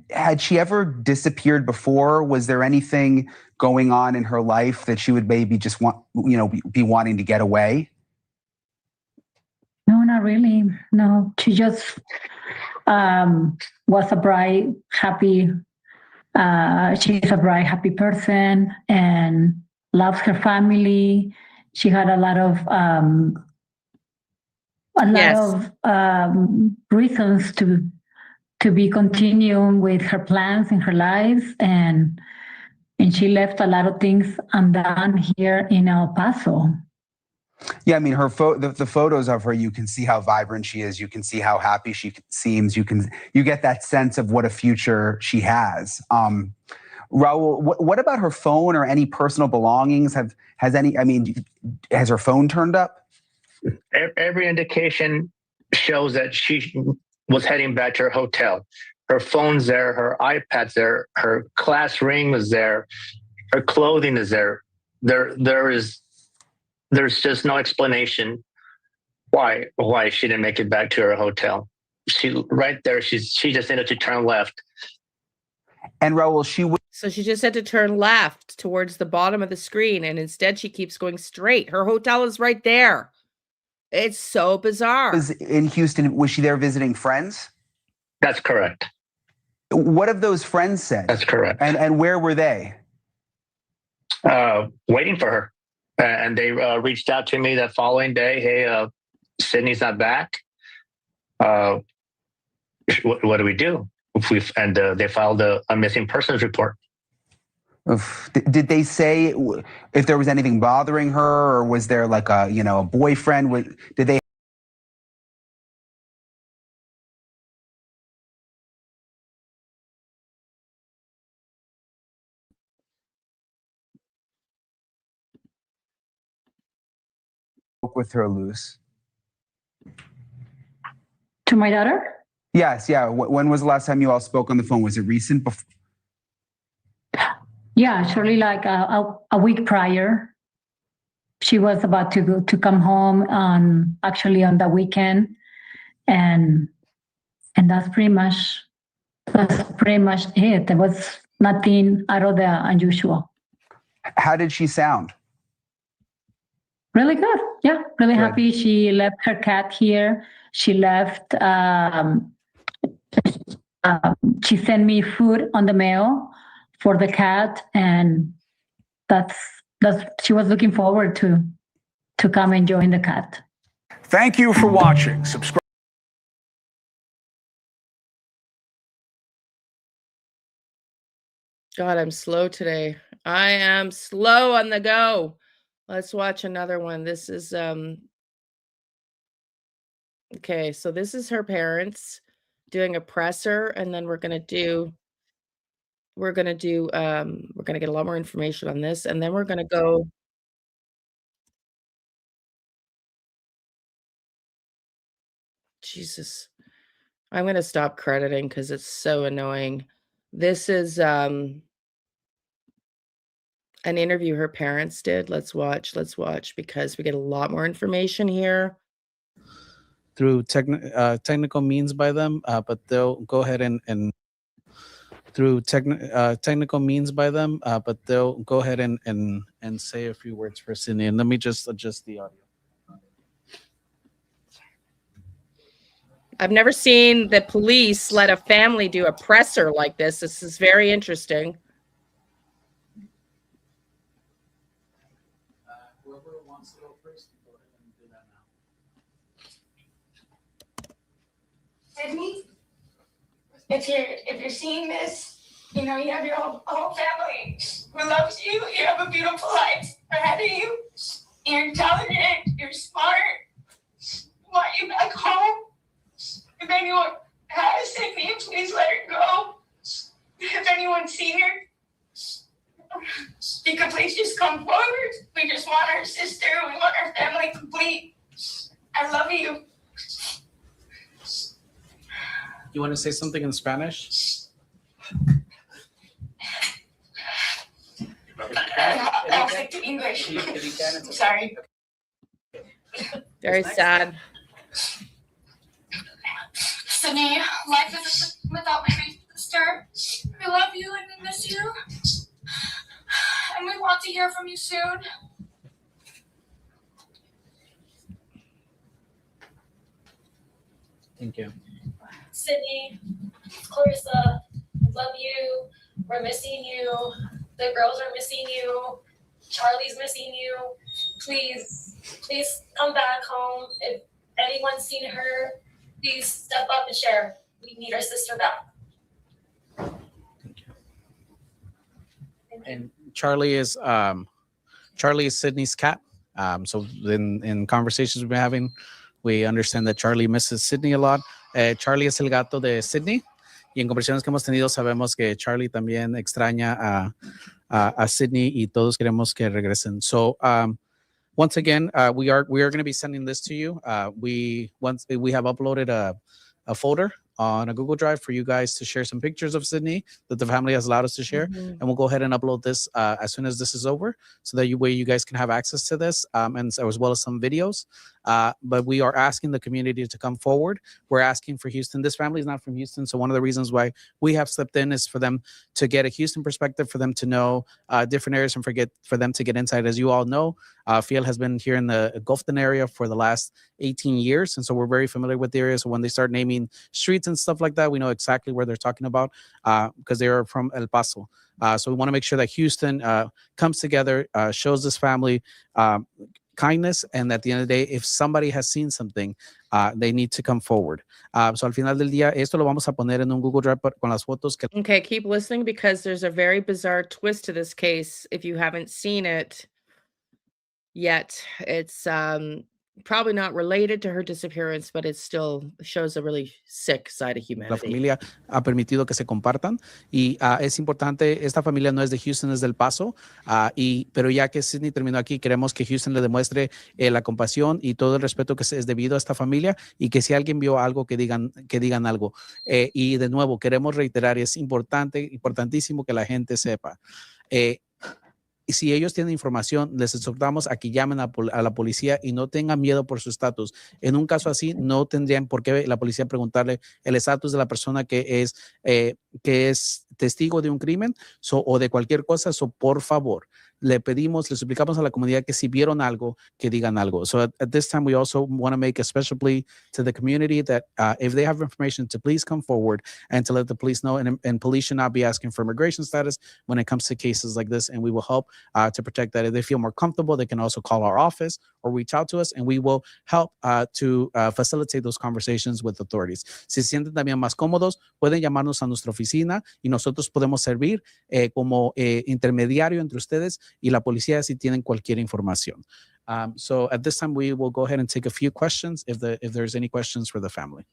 had she ever disappeared before? Was there anything going on in her life that she would maybe just be wanting to get away? No, not really. No, she just was a bright, happy. She's a bright, happy person and loves her family. She had a lot of reasons to be continuing with her plans in her life, and she left a lot of things undone here in El Paso. Yeah, I mean, the photos of her, you can see how vibrant she is. You can see how happy she seems. You get that sense of what a future she has. Raul, what about her phone or any personal belongings? Has her phone turned up? Every indication shows that she was heading back to her hotel. Her phone's there, her iPad's there, her class ring was there, her clothing is there. There's just no explanation why she didn't make it back to her hotel. She just needed to turn left. And Raul, So she just had to turn left towards the bottom of the screen, and instead she keeps going straight. Her hotel is right there. It's so bizarre. was in Houston. Was she there visiting friends? That's correct. What have those friends said? That's correct. And where were they? Waiting for her. And they reached out to me that following day. Hey, Sydney's not back. What do we do? They filed a missing persons report. Did they say if there was anything bothering her, or was there like a boyfriend? Did they? With her loose. To my daughter? Yes, yeah. When was the last time you all spoke on the phone? Was it recent? Yeah, surely like a week prior. She was about to come home actually on the weekend, and that's pretty much it. There was nothing out of the unusual. How did she sound? Really good. Yeah, really Good. happy. She left her cat here. She left. She sent me food on the mail for the cat, and that's she was looking forward to come and join the cat. Thank you for watching. Subscribe. God, I'm slow today. I am slow on the go. Let's watch another one. This is okay, so this is her parents doing a presser, and then we're gonna get a lot more information on this, and then we're gonna go. Jesus. I'm gonna stop crediting because it's so annoying. This is an interview her parents did. Let's watch because we get a lot more information here. Through technical means by them, but they'll go ahead and through technical means by them, but they'll go ahead and say a few words for Sydney. And let me just adjust the audio. I've never seen the police let a family do a presser like this. This is very interesting. Whoever wants to go first, go ahead and do that now. Sydney, if you're seeing this, you have your whole family who loves you. You have a beautiful life ahead of you. You're intelligent. You're smart. We want you back home. If anyone has Sydney, please let her go. If anyone's seen her, you could please just come forward. We just want our sister. We want our family complete. I love you. You want to say something in Spanish? I'll stick to English. Sorry. Very sad. Sydney, life isn't without my big sister. We love you and we miss you. And we want to hear from you soon. Thank you. Sydney, Clarissa, love you. We're missing you. The girls are missing you. Charlie's missing you. Please come back home. If anyone's seen her, please step up and share. We need our sister back. Thank you. And Charlie is Sydney's cat. So in conversations we've been having, we understand that Charlie misses Sydney a lot. Charlie es el gato de Sydney. Y en conversaciones que hemos tenido sabemos que Charlie también extraña a Sydney y todos queremos que regresen. So once again, we are going to be sending this to you. We have uploaded a folder on a Google Drive for you guys to share some pictures of Sydney that the family has allowed us to share. Mhm. And we'll go ahead and upload this as soon as this is over, so that you guys can have access to this, and as well as some videos. But we are asking the community to come forward. We're asking for Houston. This family is not from Houston, so one of the reasons why we have stepped in is for them to get a Houston perspective, for them to know different areas, and for them to get insight. As you all know, Fiel has been here in the Gulfton area for the last 18 years, and so we're very familiar with the area. So when they start naming streets and stuff like that, we know exactly where they're talking about, because they are from El Paso. So we want to make sure that Houston comes together, shows this family kindness, and at the end of the day, if somebody has seen something, they need to come forward. So al final del día, esto lo vamos a poner en un Google Drive con las fotos que... Okay, keep listening, because there's a very bizarre twist to this case. If you haven't seen it yet, it's probably not related to her disappearance, but it still shows a really sick side of La humanity. familia ha permitido que se compartan, y es importante. Esta familia no es de Houston, es del Paso, pero ya que Sydney terminó aquí, queremos que Houston le demuestre la compasión y todo el respeto que es debido a esta familia, y que si alguien vio algo, que digan algo. Y de nuevo, queremos reiterar, es importantísimo que la gente sepa. Y si ellos tienen información, les exhortamos a que llamen a la policía y no tengan miedo por su estatus. En un caso así, no tendrían por qué la policía preguntarle el estatus de la persona que es testigo de un crimen o de cualquier cosa. Por favor, le suplicamos a la comunidad que si vieron algo, que digan algo. So at this time, we also want to make a special plea to the community that if they have information, to please come forward and to let the police know. And police should not be asking for immigration status when it comes to cases like this, and we will help to protect that. If they feel more comfortable, they can also call our office or reach out to us, and we will help to facilitate those conversations with authorities. Si se sienten también más cómodos, pueden llamarnos a nuestra oficina y nosotros podemos servir como intermediario entre ustedes y la policía si tienen cualquier información. So at this time, we will go ahead and take a few questions if there's any questions for the family.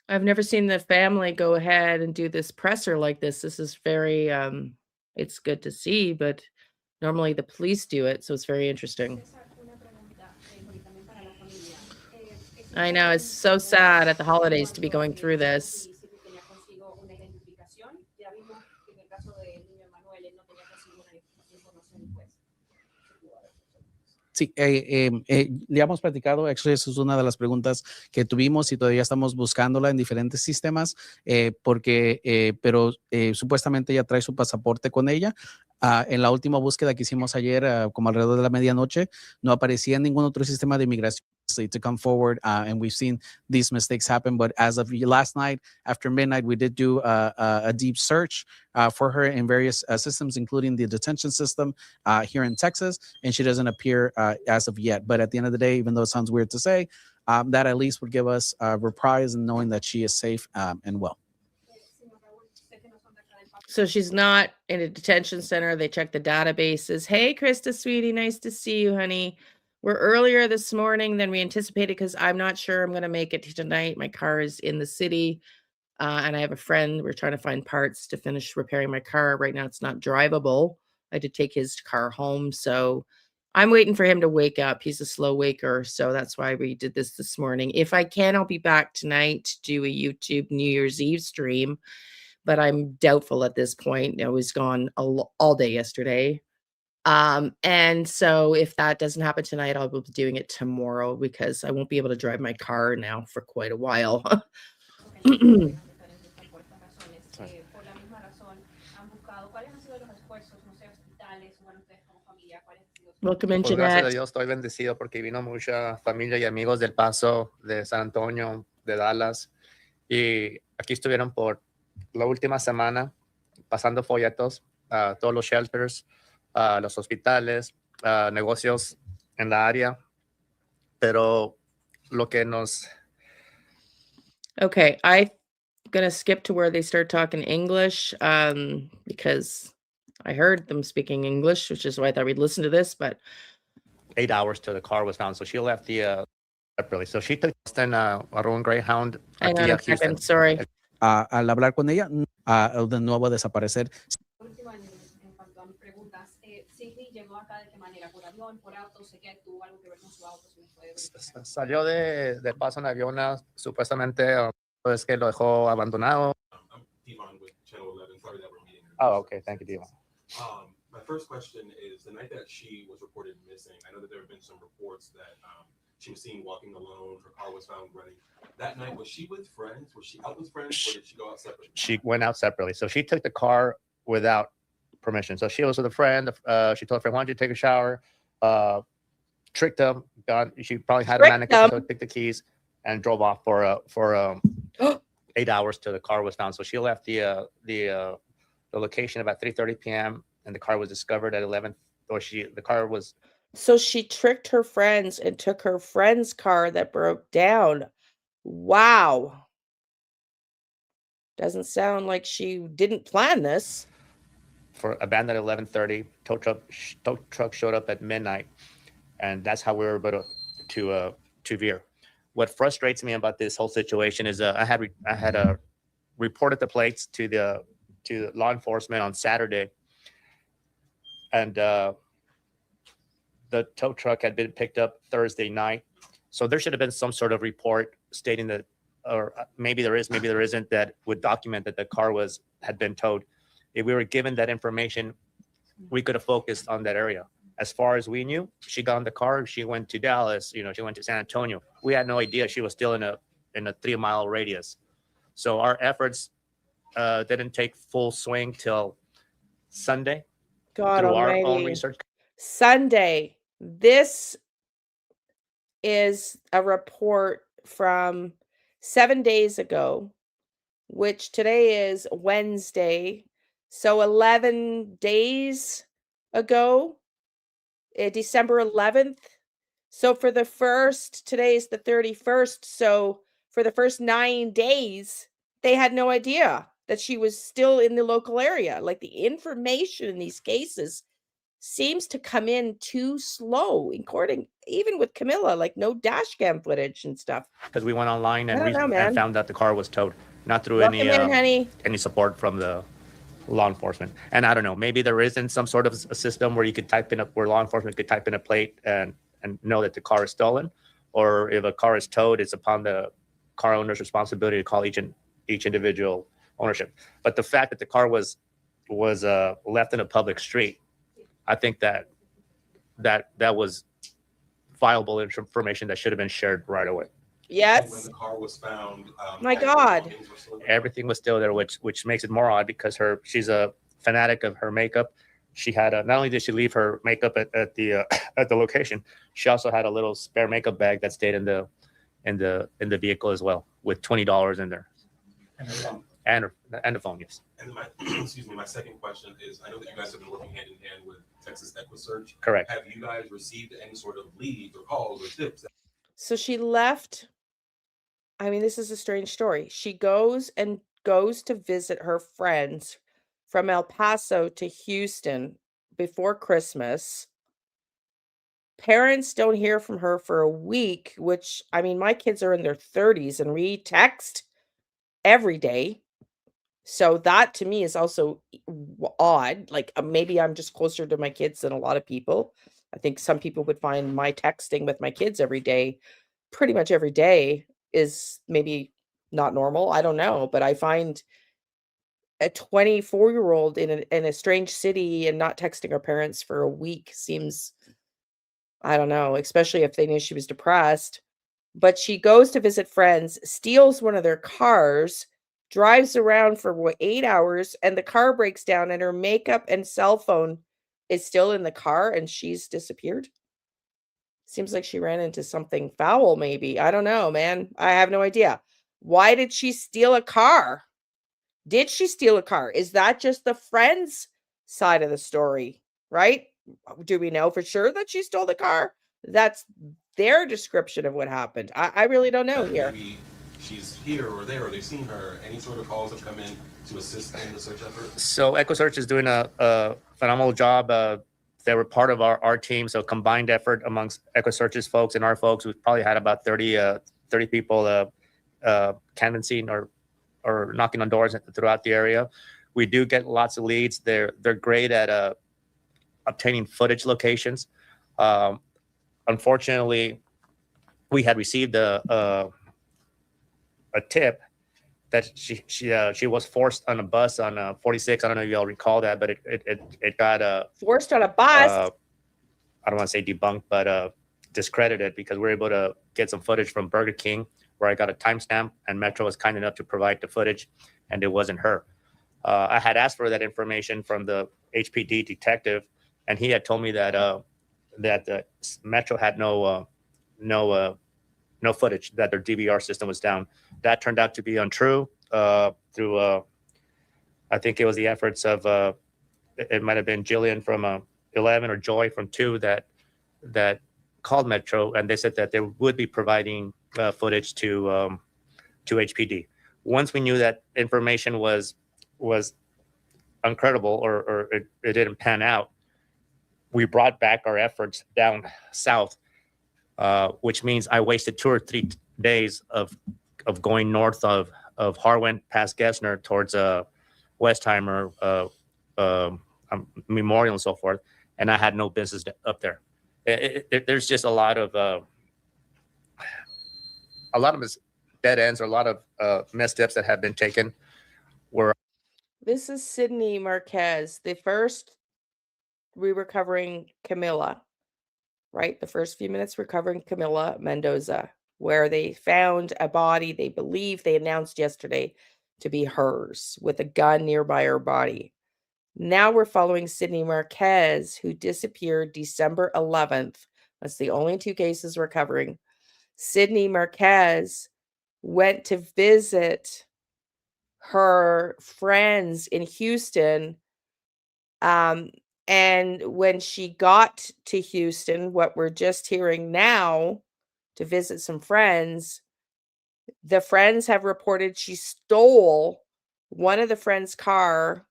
I've never seen the family go ahead and do this presser like this. This is very, it's good to see, but normally the police do it, so it's very interesting. I know, it's so sad at the holidays to be going through this. Sí, le hemos platicado. Actually, eso es una de las preguntas que tuvimos y todavía estamos buscándola en diferentes sistemas, pero supuestamente ella trae su pasaporte con ella. En la última búsqueda que hicimos ayer, como alrededor de la medianoche, no aparecía en ningún otro sistema de inmigración to come forward, and we've seen these mistakes happen. But as of last night, after midnight, we did do a deep search for her in various systems, including the detention system here in Texas, and she doesn't appear as of yet. But at the end of the day, even though it sounds weird to say, that at least would give us a reprise in knowing that she is safe and well. So she's not in a detention center. They check the databases. Hey, Krista, sweetie, nice to see you, honey. We're earlier this morning than we anticipated because I'm not sure I'm going to make it tonight. My car is in the city, and I have a friend. We're trying to find parts to finish repairing my car. Right now, it's not drivable. I had to take his car home, so I'm waiting for him to wake up. He's a slow waker, so that's why we did this morning. If I can, I'll be back tonight to do a YouTube New Year's Eve stream, but I'm doubtful at this point. I was gone all day yesterday. And so if that doesn't happen tonight, I'll be doing it tomorrow because I won't be able to drive my car now for quite a while. Welcome in, Pues gracias a Jeanette. Dios estoy bendecido porque vino mucha familia y amigos del Paso, de San Antonio, de Dallas, y aquí estuvieron por la última semana pasando folletos a todos los shelters, los hospitales, negocios en la área, pero lo que nos... Okay, I'm going to skip to where they start talking English because I heard them speaking English, which is why I thought we'd listen to this, but 8 hours till the car was found, so she left the separately. So she took a Maroon Greyhound hang aquí on a a second, Houston. sorry. Al hablar con ella, de nuevo a desaparecer. Salió de Paso en avión supuestamente Es que lo dejó abandonado. I'm Devon with Channel 11. Sorry that we're meeting. Oh, okay. Thank you, Devon. My first question is, the night that she was reported missing, I know that there have been some reports that she was seen walking alone, her car was found running. That night, was she with friends? Was she out with friends, or did she go out separately? She went out separately. So she took the car without permission. So she was with a friend. She told a friend, why don't you take a shower? Tricked them. She probably had a mannequin, so picked the keys and drove off for 8 hours till the car was found. So she left the location about 3:30 p.m. and the car was discovered at 11. The car was. So she tricked her friends and took her friend's car that broke down. Wow. Doesn't sound like she didn't plan this. For abandoned at 11:30, tow truck showed up at midnight, and that's how we were able to veer. What frustrates me about this whole situation is I had reported the plates to law enforcement on Saturday, and the tow truck had been picked up Thursday night. So there should have been some sort of report stating that, or maybe there is, maybe there isn't, that would document that the car had been towed. If we were given that information, we could have focused on that area. As far as we knew, she got in the car, she went to Dallas, she went to San Antonio. We had no idea she was still in a 3-mile radius. So our efforts didn't take full swing till Sunday. God through almighty. Our own research. Sunday. This is a report from 7 days ago, which today is Wednesday. So 11 days ago, December 11th. So for the first, today is the 31st. So for the first 9 days, they had no idea that she was still in the local area. Like, the information in these cases seems to come in too slow, according, even with Camila, like no dash cam footage and stuff. Because we went online and man. found out the car was towed, not through Welcome in, any support from the law enforcement. And I don't know, maybe there isn't some sort of a system where you could where law enforcement could type in a plate and know that the car is stolen, or if a car is towed, it's upon the car owner's responsibility to call each individual ownership. But the fact that the car was left in a public street, I think that was viable information that should have been shared right away. Yes. When the car was found, my God, everything was still there, which makes it more odd because she's a fanatic of her makeup. She had not only did she leave her makeup at the location, she also had a little spare makeup bag that stayed in the vehicle as well, with $20 in there. And the phone, yes. And then my second question is, I know that you guys have been working hand in hand with Texas EquiSearch. Correct. Have you guys received any sort of leads or calls or tips? So she left. I mean, this is a strange story. She goes to visit her friends from El Paso to Houston before Christmas. Parents don't hear from her for a week, which, I mean, my kids are in their 30s and we text every day. So that to me is also odd. Like, maybe I'm just closer to my kids than a lot of people. I think some people would find my texting with my kids every day, pretty much every day, is maybe not normal. I don't know. But I find a 24-year-old in a strange city and not texting her parents for a week seems, I don't know, especially if they knew she was depressed. But she goes to visit friends, steals one of their cars, drives around for 8 hours, and the car breaks down and her makeup and cell phone is still in the car and she's disappeared. Seems like she ran into something foul, maybe. I don't know, man. I have no idea. Why did she steal a car? Did she steal a car? Is that just the friend's side of the story, right? Do we know for sure that she stole the car? That's their description of what happened. I really don't know here. Maybe she's here or there, or they've seen her. Any sort of calls have come in to assist in the search effort? So EquiSearch is doing a phenomenal job. They were part of our team, so combined effort amongst EquiSearch's folks and our folks. We've probably had about 30 people canvassing or knocking on doors throughout the area. We do get lots of leads. They're great at obtaining footage locations. Unfortunately, we had received a tip she was forced on a bus on 46. I don't know if y'all recall that, but it got Forced on a bus. I don't want to say debunked, but discredited, because we were able to get some footage from Burger King where I got a timestamp, and Metro was kind enough to provide the footage, and it wasn't her. I had asked for that information from the HPD detective, and he had told me that Metro had no footage, that their DVR system was down. That turned out to be untrue through, I think it was the efforts of, it might have been Jillian from 11 or Joy from 2 that called Metro, and they said that they would be providing footage to HPD. Once we knew that information was uncredible, or it didn't pan out, we brought back our efforts down south, which means I wasted 2 or 3 days of going north of Harwin, past Gessner, towards Westheimer, Memorial, and so forth, and I had no business up there. There's just a lot of dead ends, or a lot of missteps that have been taken. This is Sydney Marquez. The first, we were covering Camila, right? The first few minutes we're covering Camila Mendoza, where they found a body they announced yesterday to be hers, with a gun nearby her body. Now we're following Sydney Marquez, who disappeared December 11th. That's the only 2 cases we're covering. Sydney Marquez went to visit her friends in Houston. And when she got to Houston, what we're just hearing now, to visit some friends, the friends have reported she stole one of the friends' car,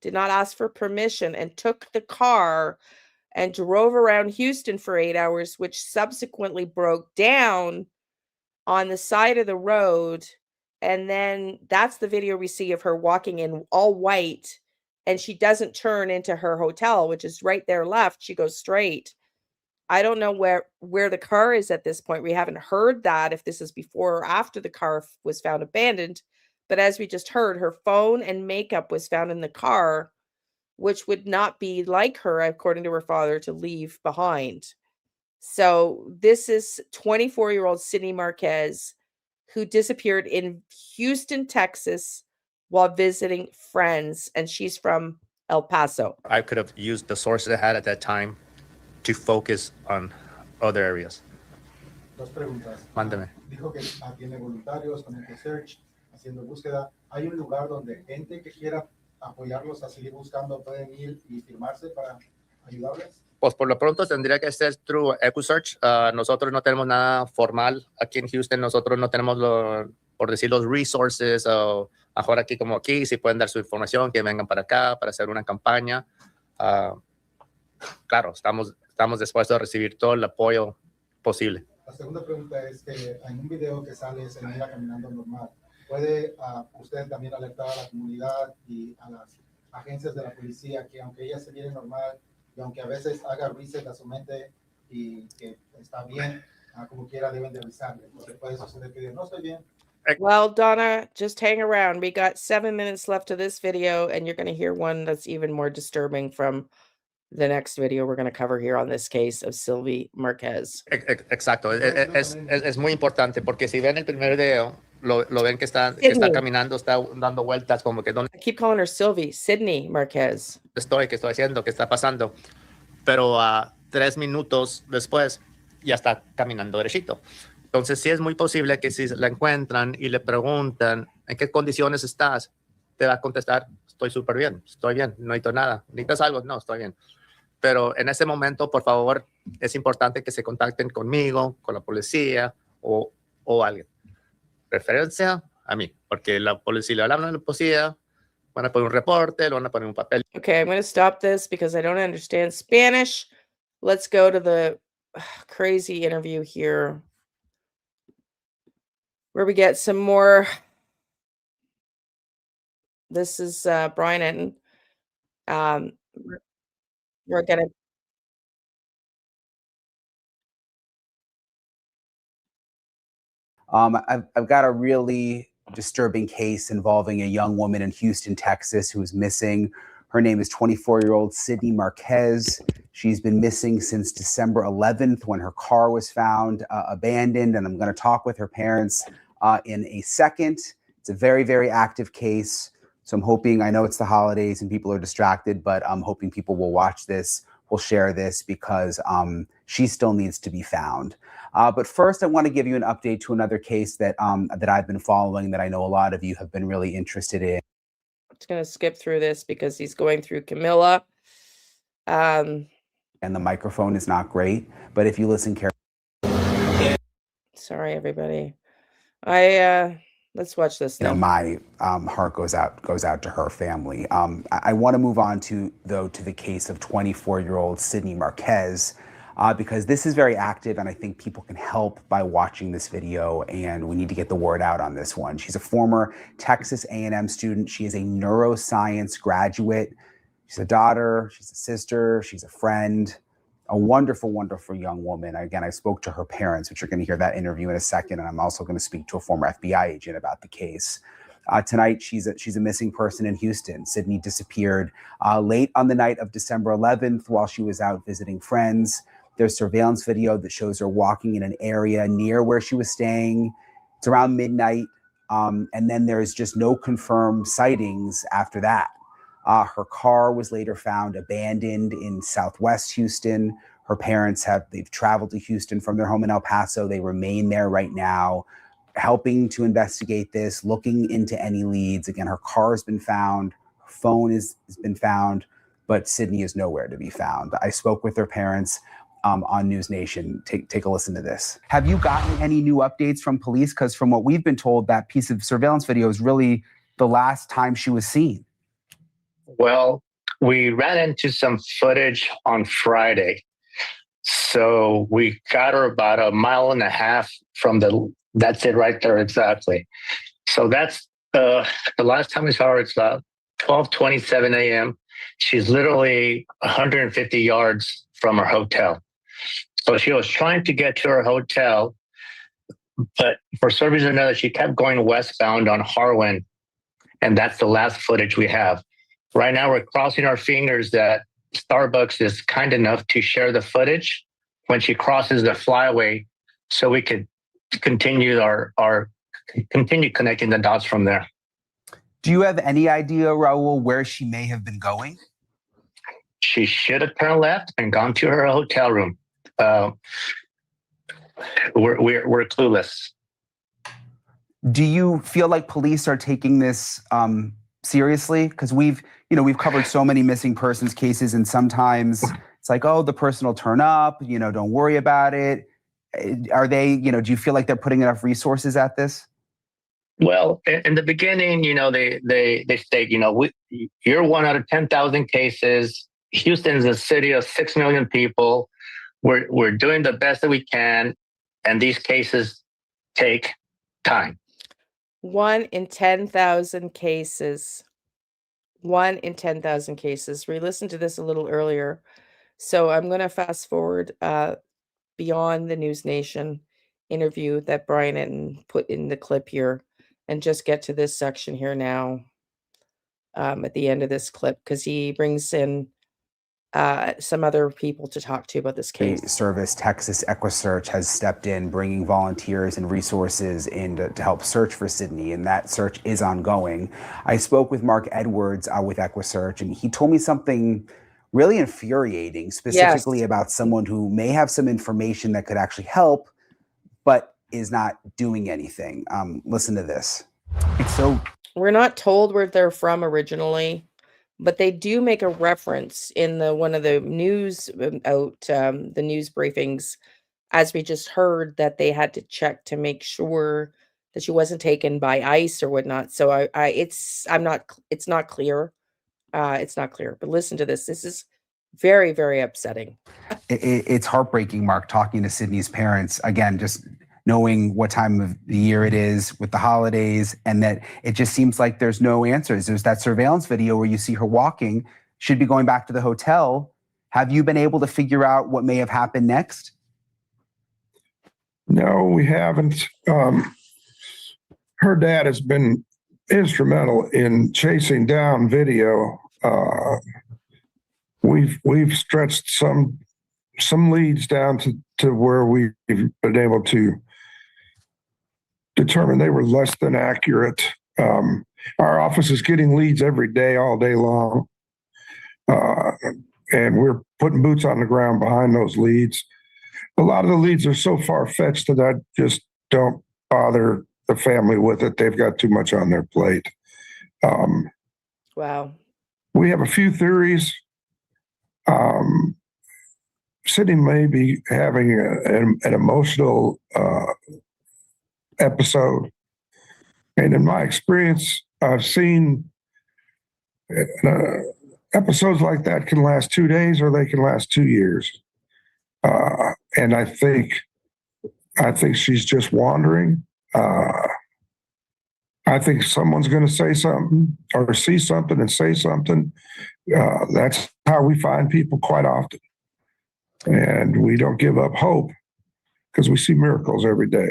did not ask for permission, and took the car and drove around Houston for 8 hours, which subsequently broke down on the side of the road. And then that's the video we see of her walking in all white, and she doesn't turn into her hotel, which is right there left. She goes straight. I don't know where the car is at this point. We haven't heard that, if this is before or after the car was found abandoned. But as we just heard, her phone and makeup was found in the car, which would not be like her, according to her father, to leave behind. So this is 24-year-old Sydney Marquez, who disappeared in Houston, Texas, while visiting friends, and she's from El Paso. I could have used the sources I had at that time to focus on other areas. Dos preguntas. Mándeme. Dijo que tiene voluntarios con el search, haciendo búsqueda. ¿Hay un lugar donde gente que quiera apoyarlos a seguir buscando pueden ir y firmarse para ayudarles? Pues por lo pronto tendría que ser through EquiSearch. Nosotros no tenemos nada formal aquí en Houston. Nosotros no tenemos, por decir, los resources, o mejor aquí como aquí, si pueden dar su información, que vengan para acá para hacer una campaña. Claro, estamos dispuestos a recibir todo el apoyo posible. La segunda pregunta es que en un video que sale se mira caminando normal. ¿Puede usted también alertar a la comunidad y a las agencias de la policía que aunque ella se mire normal y aunque a veces haga reset a su mente y que está bien, como quiera deben de avisarle? Porque puede suceder que diga, no estoy bien. Well, Donna, just hang around. We got 7 minutes left of this video, and you're going to hear one that's even more disturbing from the next video we're going to cover here on this case of Sylvie Marquez. Exacto. Es muy importante, porque si ven el primer video, lo ven que está caminando, está dando vueltas, como que ¿dónde I keep calling her Sylvie. Sydney Marquez. ¿Qué estoy haciendo? ¿Qué está pasando? Pero 3 minutos después ya está caminando derechito. Entonces sí es muy posible que si la encuentran y le preguntan ¿en qué condiciones estás? Te va a contestar, estoy súper bien, estoy bien, no necesito nada. ¿Necesitas algo? No, estoy bien. Pero en ese momento, por favor, es importante que se contacten conmigo, con la policía o alguien. Referencia a mí, porque la policía, le hablan a la policía, van a poner un reporte, lo van a poner un papel. Okay, I'm going to stop this because I don't understand Spanish. Let's go to the crazy interview here, where we get some more. This is Brian Enton. We're going to. I've got a really disturbing case involving a young woman in Houston, Texas, who is missing. Her name is 24-year-old Sydney Marquez. She's been missing since December 11th when her car was found abandoned, and I'm going to talk with her parents in a second. It's a very, very active case. So I'm hoping, I know it's the holidays and people are distracted, but I'm hoping people will watch this, will share this, because she still needs to be found. But first, I want to give you an update to another case that I've been following that I know a lot of you have been really interested in. I'm just going to skip through this because he's going through Camila. And the microphone is not great, but if you listen carefully. Sorry, everybody. Let's watch this now. My heart goes out to her family. I want to move on to the case of 24-year-old Sydney Marquez, because this is very active, and I think people can help by watching this video, and we need to get the word out on this one. She's a former Texas A&M student. She is a neuroscience graduate. She's a daughter, she's a sister, she's a friend, a wonderful, wonderful young woman. Again, I spoke to her parents, which you're going to hear that interview in a second, and I'm also going to speak to a former FBI agent about the case. Tonight, she's a missing person in Houston. Sydney disappeared late on the night of December 11th while she was out visiting friends. There's surveillance video that shows her walking in an area near where she was staying. It's around midnight, and then there's just no confirmed sightings after that. Her car was later found abandoned in Southwest Houston. Her parents they've traveled to Houston from their home in El Paso. They remain there right now, helping to investigate this, looking into any leads. Again, her car has been found, her phone has been found, but Sydney is nowhere to be found. I spoke with her parents on News Nation. Take a listen to this. Have you gotten any new updates from police? Because from what we've been told, that piece of surveillance video is really the last time she was seen. Well, we ran into some footage on Friday. So we got her about 1.5 miles from that's it right there, exactly. So that's the last time we saw her, it's about 12:27 a.m. She's literally 150 yards from her hotel. So she was trying to get to her hotel, but for some reason or another, she kept going westbound on Harwin, and that's the last footage we have. Right now, we're crossing our fingers that Starbucks is kind enough to share the footage when she crosses the flyway, so we could continue continue connecting the dots from there. Do you have any idea, Raul, where she may have been going? She should have turned left and gone to her hotel room. We're clueless. Do you feel like police are taking this seriously? Because we've covered so many missing persons cases, and sometimes it's like, oh, the person will turn up, don't worry about it. Are they, do you feel like they're putting enough resources at this? Well, in the beginning, they state, you're 1 out of 10,000 cases. Houston's a city of 6 million people. We're doing the best that we can, and these cases take time. 1 in 10,000 cases. 1 in 10,000 cases. We listened to this a little earlier. So I'm going to fast forward beyond the News Nation interview that Brian put in the clip here and just get to this section here now at the end of this clip, because he brings in some other people to talk to about this case. Service Texas EquiSearch has stepped in, bringing volunteers and resources in to help search for Sydney, and that search is ongoing. I spoke with Mark Edwards with EquiSearch, and he told me something really infuriating, specifically about someone who may have some information that could actually help, but is not doing anything. Listen to this. We're not told where they're from originally, but they do make a reference in one of the news the news briefings, as we just heard, that they had to check to make sure that she wasn't taken by ICE or whatnot. So it's not clear. It's not clear. But listen to this. This is very, very upsetting. It's heartbreaking, Mark, talking to Sydney's parents. Again, just knowing what time of the year it is with the holidays, and that it just seems like there's no answers. There's that surveillance video where you see her walking, should be going back to the hotel. Have you been able to figure out what may have happened next? No, we haven't. Her her dad has been instrumental in chasing down video. We've stretched some leads down to where we've been able to determine they were less than accurate. Our office is getting leads every day, all day long. And we're putting boots on the ground behind those leads. A lot of the leads are so far-fetched that I just don't bother the family with it. They've got too much on their plate. Wow. We have a few theories. Sydney may be having an emotional episode. And in my experience, I've seen episodes like that can last 2 days or they can last 2 years. And I think she's just wandering. I think someone's going to say something or see something and say something. That's how we find people quite often. And we don't give up hope because we see miracles every day.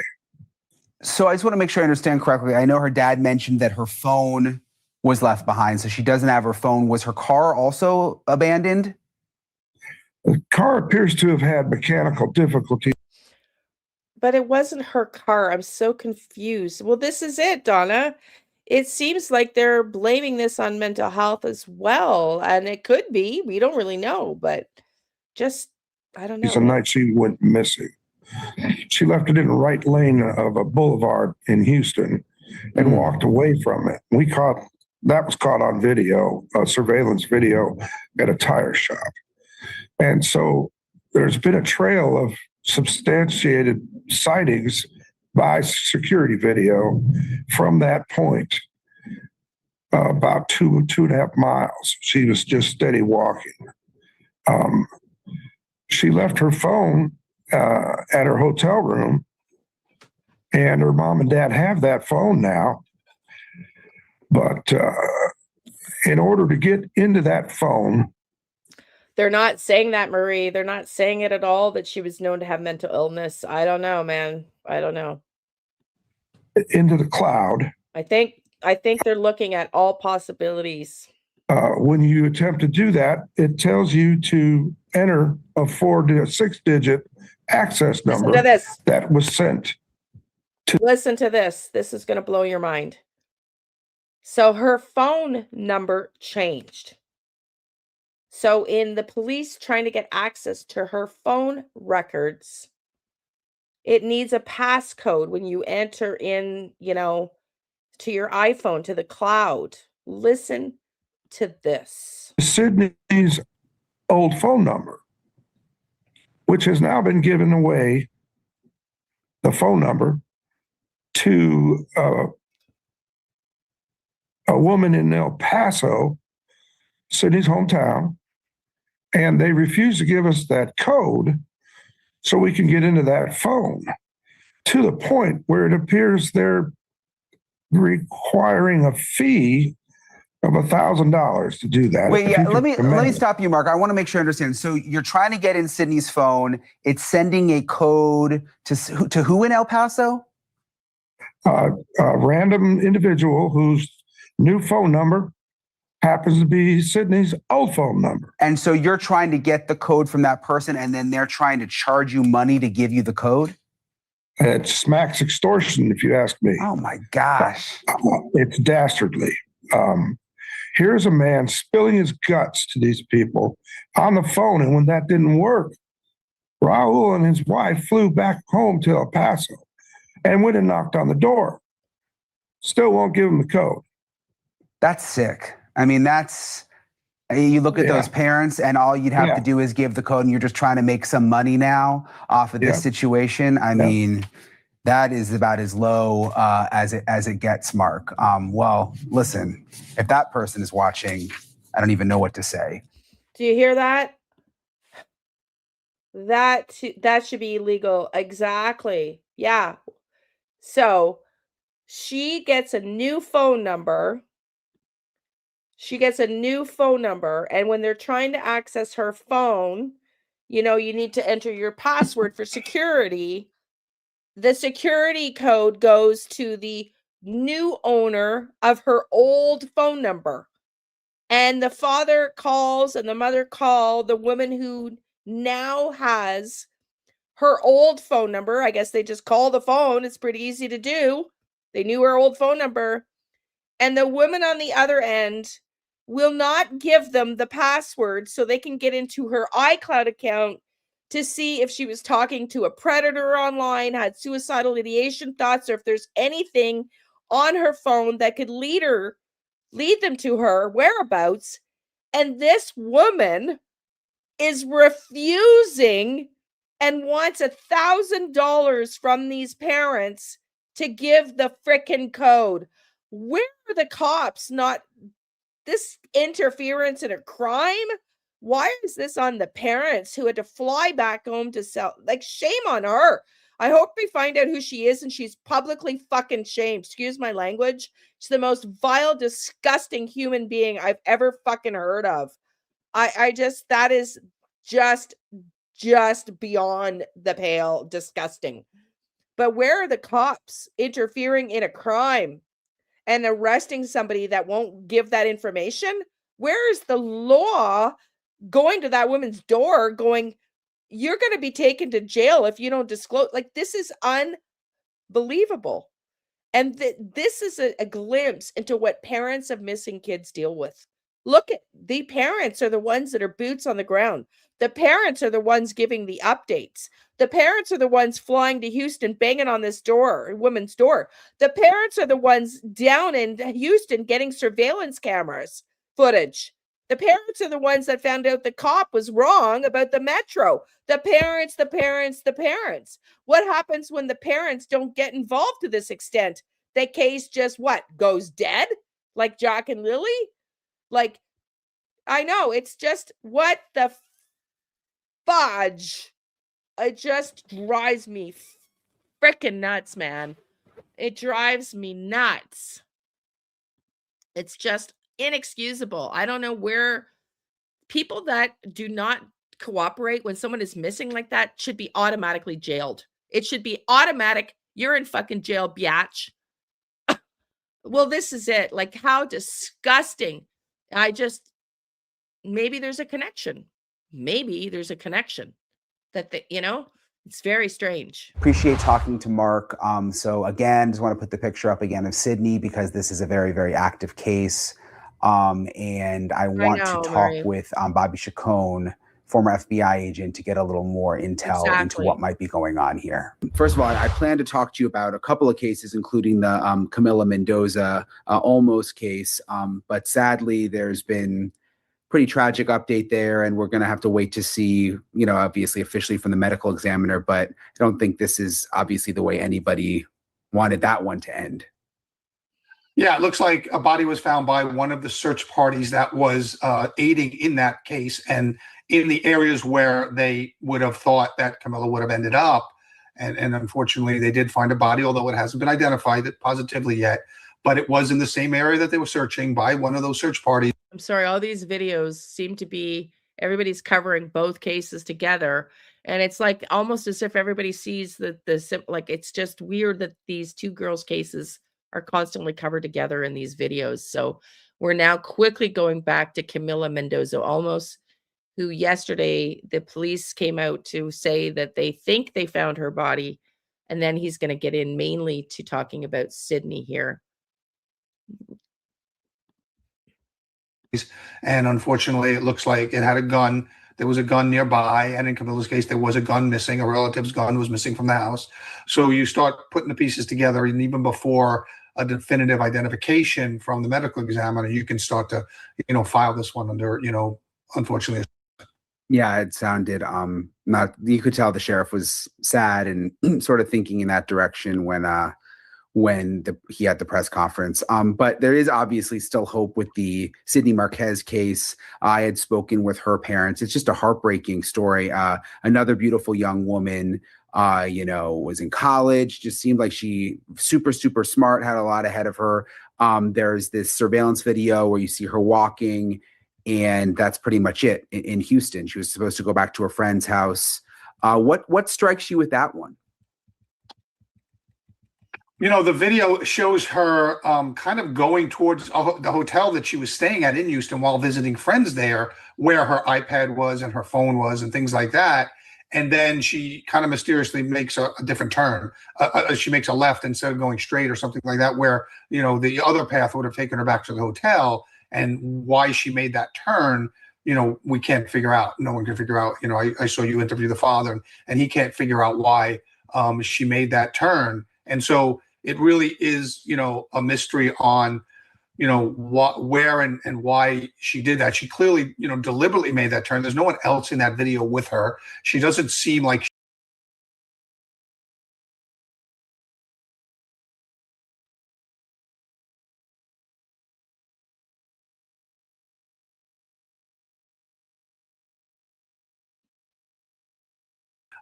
So I just want to make sure I understand correctly. I know her dad mentioned that her phone was left behind, so she doesn't have her phone. Was her car also abandoned? The car appears to have had mechanical difficulty. But it wasn't her car. I'm so confused. Well, this is it, Donna. It seems like they're blaming this on mental health as well. And it could be. We don't really know. But just, I don't know. It's a night she went missing. She left it in the right lane of a boulevard in Houston and walked away from it. That was caught on video, surveillance video at a tire shop. And so there's been a trail of substantiated sightings by security video from that point, about two and a half miles. She was just steady walking. She left her phone at her hotel room, and her mom and dad have that phone now. But in order to get into that phone, They're not saying that, Marie. They're not saying it at all, that she was known to have mental illness. I don't know, man. I don't know. into the cloud, I think they're looking at all possibilities. when you attempt to do that, it tells you to enter a 4 to 6-digit access number Listen to this. that was sent. Listen to this. This is going to blow your mind. So her phone number changed. So in the police trying to get access to her phone records, it needs a passcode when you enter in, to your iPhone, to the cloud. Listen to this. Sydney's old phone number, which has now been given away, the phone number, to a woman in El Paso, Sydney's hometown, and they refuse to give us that code so we can get into that phone, to the point where it appears they're requiring a fee of $1,000 to do that. Wait, let me stop you, Mark. I want to make sure I understand. So you're trying to get in Sydney's phone. It's sending a code to who in El Paso? A random individual whose new phone number happens to be Sydney's old phone number. And so you're trying to get the code from that person, and then they're trying to charge you money to give you the code? It smacks extortion, if you ask me. Oh my gosh. It's dastardly. Here's a man spilling his guts to these people on the phone, and when that didn't work, Raul and his wife flew back home to El Paso and went and knocked on the door. Still won't give him the code. That's sick. I mean, you look at those parents, and all you'd have to do is give the code, and you're just trying to make some money now off of this situation. I mean, that is about as low as it gets, Mark. Well, listen, if that person is watching, I don't even know what to say. Do you hear that? That should be illegal. Exactly. Yeah. So she gets a new phone number. And when they're trying to access her phone, you need to enter your password for security. The security code goes to the new owner of her old phone number. And the father calls and the mother call the woman who now has her old phone number. I guess they just call the phone. It's pretty easy to do. They knew her old phone number. And the woman on the other end will not give them the password so they can get into her iCloud account to see if she was talking to a predator online, had suicidal ideation thoughts, or if there's anything on her phone that could lead them to her whereabouts. And this woman is refusing and wants $1,000 from these parents to give the frickin' code. Where are the cops? Not this interference in a crime? Why is this on the parents who had to fly back home to sell? Like, shame on her. I hope we find out who she is and she's publicly fucking shamed. Excuse my language. She's the most vile, disgusting human being I've ever fucking heard of. I just, that is just beyond the pale disgusting. But where are the cops interfering in a crime and arresting somebody that won't give that information? Where is the law going to that woman's door going, you're going to be taken to jail if you don't disclose? Like, this is unbelievable. And this is a glimpse into what parents of missing kids deal with. Look at the parents are the ones that are boots on the ground. The parents are the ones giving the updates. The parents are the ones flying to Houston, banging on this woman's door. The parents are the ones down in Houston getting surveillance cameras footage. The parents are the ones that found out the cop was wrong about the metro. The parents. What happens when the parents don't get involved to this extent? The case just goes dead? Like Jack and Lily? Like, I know, it's just, what the fudge? It just drives me freaking nuts, man. It drives me nuts. It's just inexcusable. I don't know where people that do not cooperate when someone is missing like that should be automatically jailed. It should be automatic. You're in fucking jail, biatch. Well, this is it. Like, how disgusting. Maybe there's a connection. That it's very strange. Appreciate talking to Mark. So again, just want to put the picture up again of Sydney because this is a very, very active case. And I want to talk with Bobby Chacon, former FBI agent, to get a little more intel into what might be going on here. First of all, I plan to talk to you about a couple of cases, including the Camila Mendoza Olmos case. But sadly, there's been pretty tragic update there, and we're going to have to wait to see, obviously officially from the medical examiner, but I don't think this is obviously the way anybody wanted that one to end. Yeah, it looks like a body was found by one of the search parties that was aiding in that case and in the areas where they would have thought that Camila would have ended up. And unfortunately, they did find a body, although it hasn't been identified positively yet. But it was in the same area that they were searching by one of those search parties. I'm sorry, all these videos seem to be, everybody's covering both cases together. And it's like almost as if everybody sees like, it's just weird that these two girls' cases are constantly covered together in these videos. So we're now quickly going back to Camila Mendoza Olmos, who yesterday the police came out to say that they think they found her body. And then he's going to get in mainly to talking about Sydney here. And unfortunately, it looks like it had a gun. There was a gun nearby. And in Camila's case, there was a gun missing. A relative's gun was missing from the house. So you start putting the pieces together. And even before a definitive identification from the medical examiner, you can start to, file this one under, unfortunately. Yeah, it sounded you could tell the sheriff was sad and sort of thinking in that direction when he had the press conference. But there is obviously still hope with the Sydney Marquez case. I had spoken with her parents. It's just a heartbreaking story. Another beautiful young woman, was in college, just seemed like she super, super smart, had a lot ahead of her. There's this surveillance video where you see her walking, and that's pretty much it in Houston. She was supposed to go back to her friend's house. What strikes you with that one? You know, the video shows her kind of going towards the hotel that she was staying at in Houston while visiting friends there, where her iPad was and her phone was and things like that. And then she kind of mysteriously makes a different turn. She makes a left instead of going straight or something like that, where, you know, the other path would have taken her back to the hotel. And why she made that turn, you know, we can't figure out. No one can figure out. You know, I saw you interview the father, and he can't figure out why she made that turn. And so it really is, you know, a mystery on, you know, what, where, and why she did that. She clearly, you know, deliberately made that turn. There's no one else in that video with her. She doesn't seem like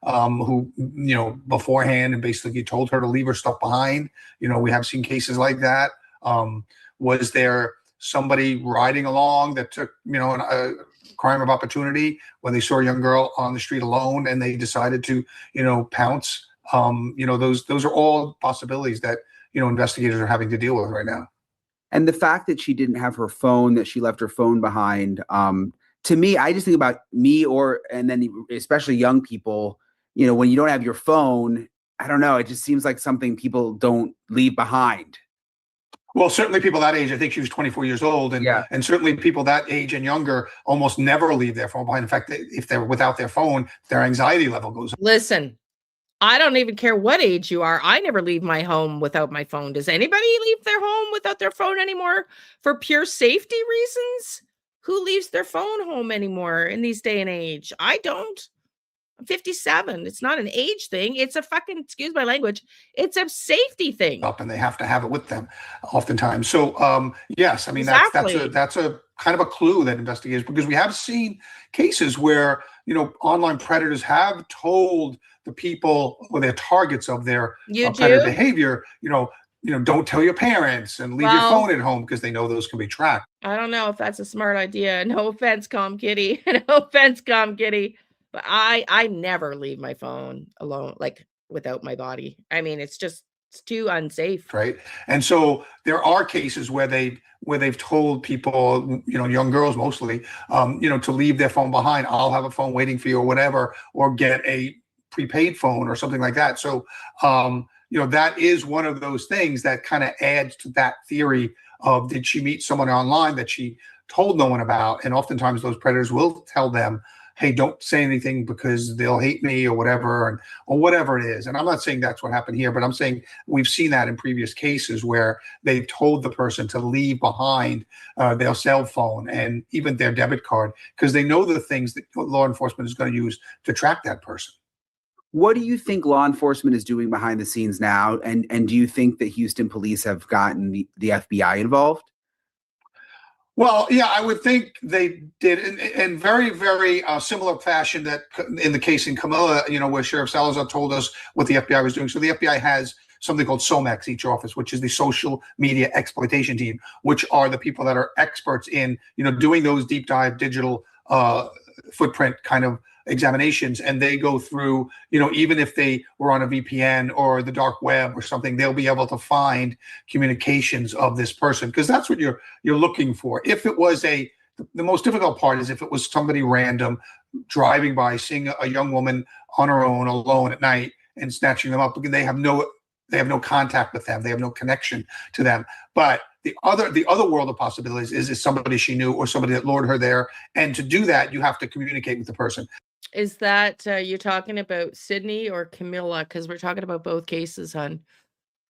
who, you know, beforehand and basically told her to leave her stuff behind. You know, we have seen cases like that. Was there somebody riding along that took, you know, a crime of opportunity when they saw a young girl on the street alone and they decided to, you know, pounce? You know, those are all possibilities that, you know, investigators are having to deal with right now. And the fact that she didn't have her phone, that she left her phone behind, to me, I just think about me, and then especially young people, you know, when you don't have your phone, I don't know, it just seems like something people don't leave behind. Well, certainly people that age, I think she was 24 years old, and certainly people that age and younger almost never leave their phone behind. In fact, if they're without their phone, their anxiety level goes up. Listen, I don't even care what age you are. I never leave my home without my phone. Does anybody leave their home without their phone anymore for pure safety reasons? Who leaves their phone home anymore in these day and age? I don't. I'm 57. It's not an age thing. It's a fucking, excuse my language, it's a safety thing. Up, and they have to have it with them oftentimes. So yes, I mean, Exactly. that's a kind of a clue that investigators, because we have seen cases where, you know, online predators have told the people or their targets of their predator behavior, you know, don't tell your parents and leave your phone at home, because they know those can be tracked. I don't know if that's a smart idea. No offense, Calm Kitty. No offense, Calm Kitty. But I never leave my phone alone, like without my body. I mean, it's too unsafe. Right. And so there are cases where they've told people, you know, young girls mostly, you know, to leave their phone behind. I'll have a phone waiting for you or whatever, or get a prepaid phone or something like that. So, you know, that is one of those things that kind of adds to that theory of, did she meet someone online that she told no one about? And oftentimes those predators will tell them, hey, don't say anything because they'll hate me or whatever, or whatever it is. And I'm not saying that's what happened here, but I'm saying we've seen that in previous cases where they've told the person to leave behind their cell phone and even their debit card, because they know the things that law enforcement is going to use to track that person. What do you think law enforcement is doing behind the scenes now? And do you think that Houston police have gotten the FBI involved? Well, yeah, I would think they did in very, very similar fashion that in the case in Camila, you know, where Sheriff Salazar told us what the FBI was doing. So the FBI has something called SOMEX, each office, which is the social media exploitation team, which are the people that are experts in, you know, doing those deep dive digital footprint kind of examinations. And they go through, you know, even if they were on a VPN or the dark web or something, they'll be able to find communications of this person, because that's what you're looking for. If it was the most difficult part is if it was somebody random driving by, seeing a young woman on her own alone at night and snatching them up, because they have no contact with them, they have no connection to them. But the other world of possibilities is somebody she knew or somebody that lured her there. And to do that, you have to communicate with the person. Is that you're talking about Sydney or Camila? Because we're talking about both cases, hon.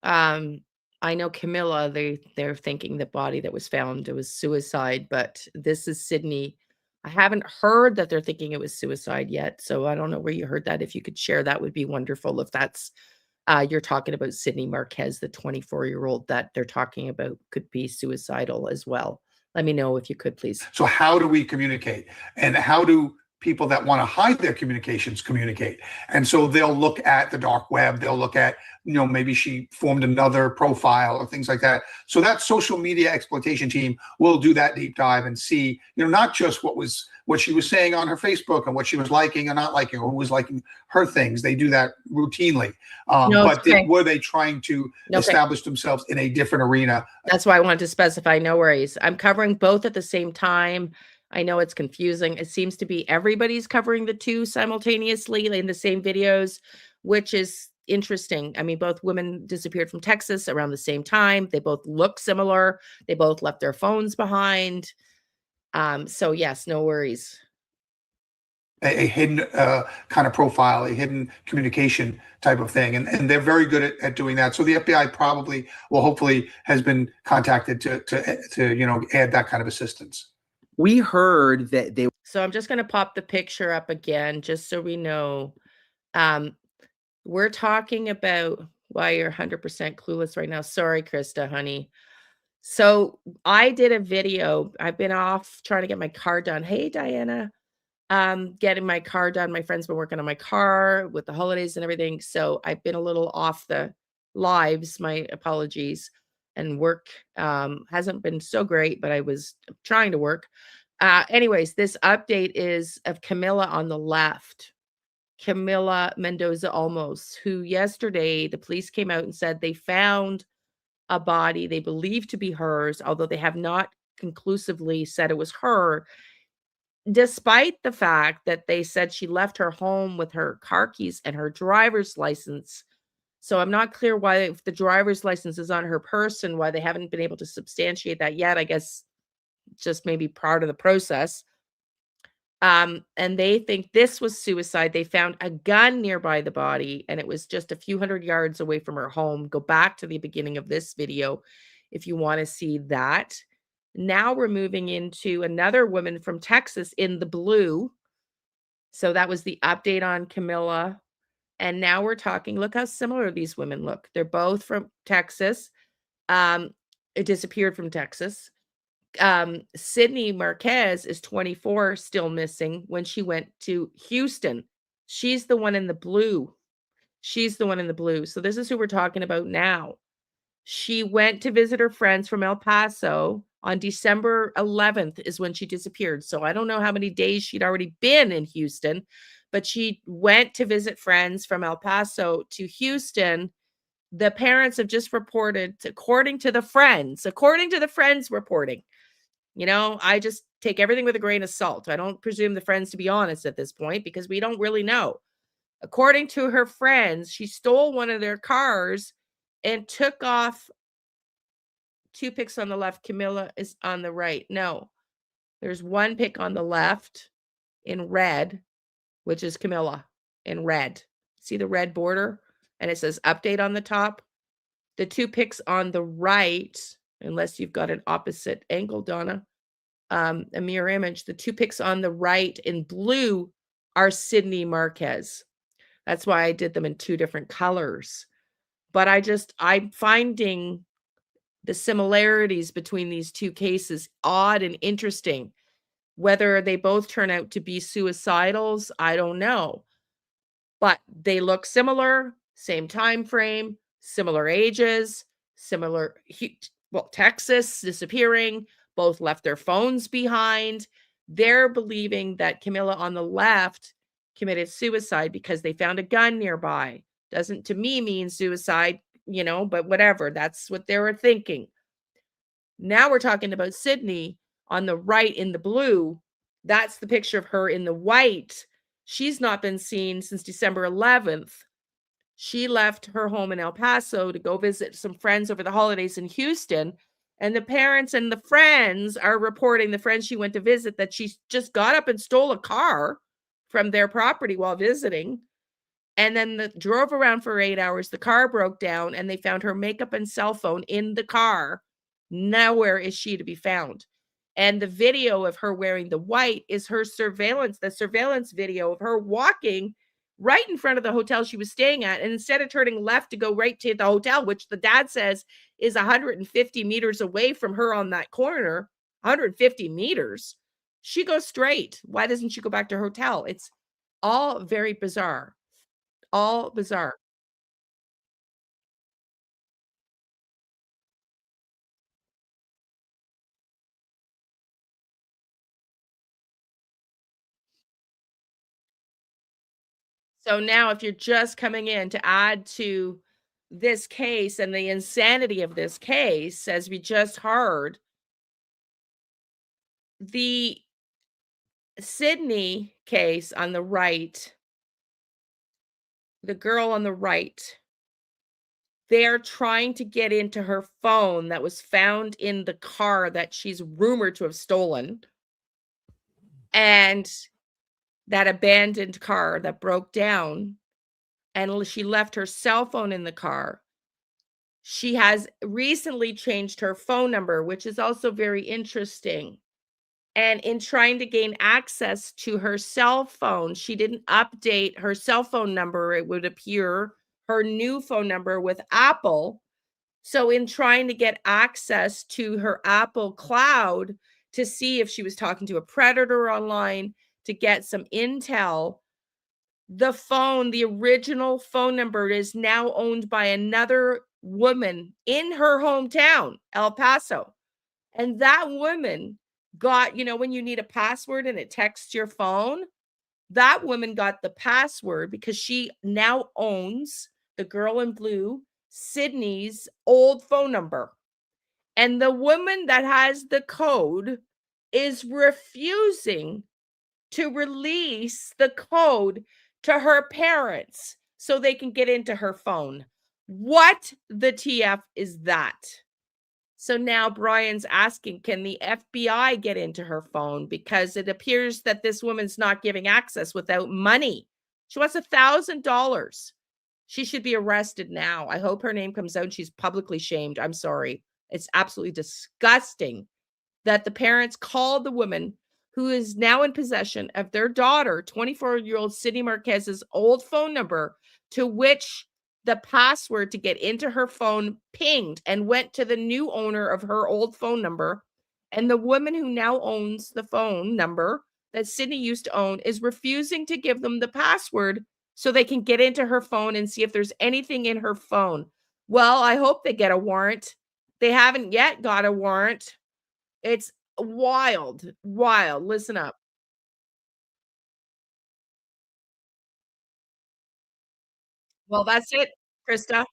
I know Camila, they're thinking the body that was found, it was suicide, but this is Sydney. I haven't heard that they're thinking it was suicide yet, so I don't know where you heard that. If you could share, that would be wonderful. If that's you're talking about Sydney Marquez, the 24-year-old that they're talking about could be suicidal as well. Let me know if you could, please. So how do we communicate, and how do people that want to hide their communications communicate. And so they'll look at the dark web, they'll look at, maybe she formed another profile or things like that. So that social media exploitation team will do that deep dive and see, not just what she was saying on her Facebook and what she was liking or not liking, or who was liking her things. They do that routinely. Were they trying to establish themselves in a different arena? That's why I wanted to specify, no worries. I'm covering both at the same time. I know it's confusing. It seems to be everybody's covering the two simultaneously in the same videos, which is interesting. I mean, both women disappeared from Texas around the same time. They both look similar. They both left their phones behind. So yes, no worries. A hidden kind of profile, a hidden communication type of thing. And they're very good at doing that. So the FBI probably, hopefully has been contacted to add that kind of assistance. We heard that they. So I'm just going to pop the picture up again, just so we know. We're talking about why you're 100% clueless right now. Sorry, Krista, honey. So I did a video. I've been off trying to get my car done. Hey, Diana. Getting my car done. My friend's been working on my car with the holidays and everything. So I've been a little off the lives. My apologies. And work hasn't been so great, but I was trying to work. Anyways, this update is of Camila on the left. Camila Mendoza Olmos, who yesterday the police came out and said they found a body they believe to be hers, although they have not conclusively said it was her, despite the fact that they said she left her home with her car keys and her driver's license. So I'm not clear why, if the driver's license is on her person, why they haven't been able to substantiate that yet. I guess just maybe part of the process. And they think this was suicide. They found a gun nearby the body, and it was just a few hundred yards away from her home. Go back to the beginning of this video if you want to see that. Now we're moving into another woman from Texas in the blue. So that was the update on Camila. And now we're talking, look how similar these women look. They're both from Texas. It disappeared from Texas. Sydney Marquez is 24, still missing when she went to Houston. She's the one in the blue. She's the one in the blue. So this is who we're talking about now. She went to visit her friends from El Paso on December 11th is when she disappeared. So I don't know how many days she'd already been in Houston, but she went to visit friends from El Paso to Houston. The parents have just reported, according to the friends reporting. I just take everything with a grain of salt. I don't presume the friends to be honest at this point because we don't really know. According to her friends, she stole one of their cars and took off. 2 pics on the left. Camila is on the right. No, there's 1 pic on the left in red, which is Camila in red. See the red border? And it says update on the top. The 2 pics on the right, unless you've got an opposite angle, Donna, a mirror image. The 2 pics on the right in blue are Sydney Marquez. That's why I did them in 2 different colors. But I'm finding the similarities between these 2 cases odd and interesting. Whether they both turn out to be suicidals, I don't know. But they look similar, same time frame, similar ages, similar, Texas disappearing, both left their phones behind. They're believing that Camila on the left committed suicide because they found a gun nearby. Doesn't to me mean suicide, but whatever. That's what they were thinking. Now we're talking about Sydney on the right in the blue. That's the picture of her in the white. She's not been seen since December 11th. She left her home in El Paso to go visit some friends over the holidays in Houston. And the parents and the friends are reporting, the friends she went to visit, that she just got up and stole a car from their property while visiting. And then drove around for 8 hours. The car broke down and they found her makeup and cell phone in the car. Nowhere is she to be found. And the video of her wearing the white is the surveillance video of her walking right in front of the hotel she was staying at. And instead of turning left to go right to the hotel, which the dad says is 150 meters away from her on that corner, 150 meters, She goes straight. Why doesn't she go back to her hotel? It's all very bizarre. All bizarre. So now if you're just coming in to add to this case and the insanity of this case, as we just heard, the Sydney case on the right, the girl on the right, they're trying to get into her phone that was found in the car that she's rumored to have stolen. And that abandoned car that broke down, and she left her cell phone in the car. She has recently changed her phone number, which is also very interesting. And in trying to gain access to her cell phone, she didn't update her cell phone number. It would appear her new phone number with Apple. So in trying to get access to her Apple cloud to see if she was talking to a predator online, to get some intel, the original phone number is now owned by another woman in her hometown, El Paso. And that woman got, when you need a password and it texts your phone, that woman got the password because she now owns, the girl in blue, Sydney's old phone number. And the woman that has the code is refusing to release the code to her parents so they can get into her phone. What the TF is that? So now Brian's asking, can the FBI get into her phone? Because it appears that this woman's not giving access without money. She wants $1,000. She should be arrested now. I hope her name comes out and she's publicly shamed. I'm sorry. It's absolutely disgusting that the parents called the woman who is now in possession of their daughter, 24-year-old Sydney Marquez's old phone number, to which the password to get into her phone pinged and went to the new owner of her old phone number. And the woman who now owns the phone number that Sydney used to own is refusing to give them the password so they can get into her phone and see if there's anything in her phone. Well, I hope they get a warrant. They haven't yet got a warrant. It's wild, wild. Listen up. Well, that's it, Krista.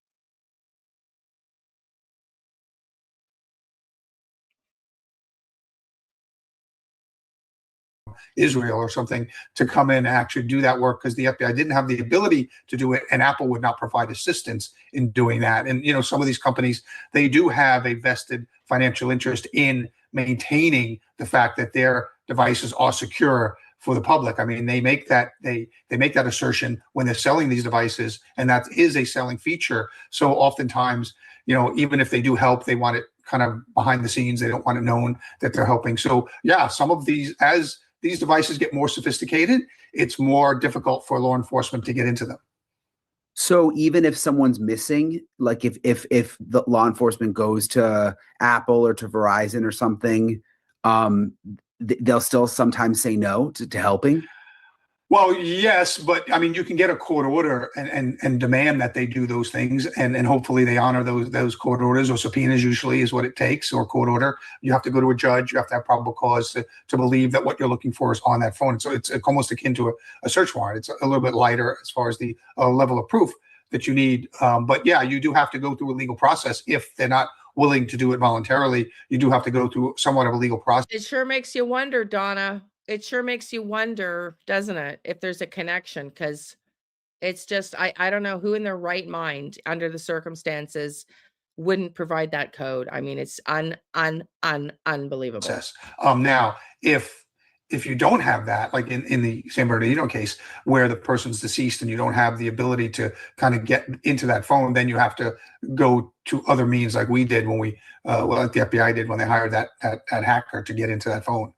Israel or something to come in and actually do that work because the FBI didn't have the ability to do it, and Apple would not provide assistance in doing that. And some of these companies, they do have a vested financial interest in maintaining the fact that their devices are secure for the public. I mean, they make that assertion when they're selling these devices, and that is a selling feature. So oftentimes, even if they do help, they want it kind of behind the scenes. They don't want it known that they're helping. So yeah, some of these, as these devices get more sophisticated, it's more difficult for law enforcement to get into them. So even if someone's missing, like if the law enforcement goes to Apple or to Verizon or something, they'll still sometimes say no to helping? Well, yes, but I mean, you can get a court order and demand that they do those things, and hopefully they honor those court orders, or subpoenas usually is what it takes, or court order. You have to go to a judge. You have to have probable cause to believe that what you're looking for is on that phone. So it's almost akin to a search warrant. It's a little bit lighter as far as the level of proof that you need. But yeah, you do have to go through a legal process. If they're not willing to do it voluntarily, you do have to go through somewhat of a legal process. It sure makes you wonder, Donna. It sure makes you wonder, doesn't it, if there's a connection? Because it's just, I don't know who in their right mind, under the circumstances, wouldn't provide that code. I mean, it's unbelievable. Now, if you don't have that, like in the San Bernardino case, where the person's deceased and you don't have the ability to kind of get into that phone, then you have to go to other means, like we did when we, like the FBI did when they hired that hacker to get into that phone.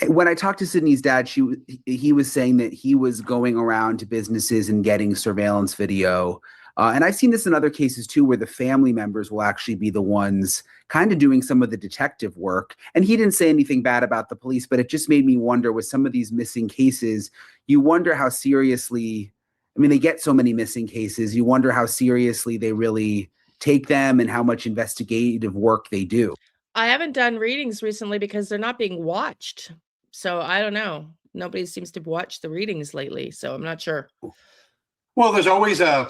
When I talked to Sydney's dad, he was saying that he was going around to businesses and getting surveillance video. And I've seen this in other cases too, where the family members will actually be the ones kind of doing some of the detective work. And he didn't say anything bad about the police, but it just made me wonder with some of these missing cases, you wonder how seriously, I mean, they get so many missing cases, you wonder how seriously they really take them and how much investigative work they do. I haven't done readings recently because they're not being watched. So I don't know. Nobody seems to watch the readings lately, so I'm not sure. Well, there's always a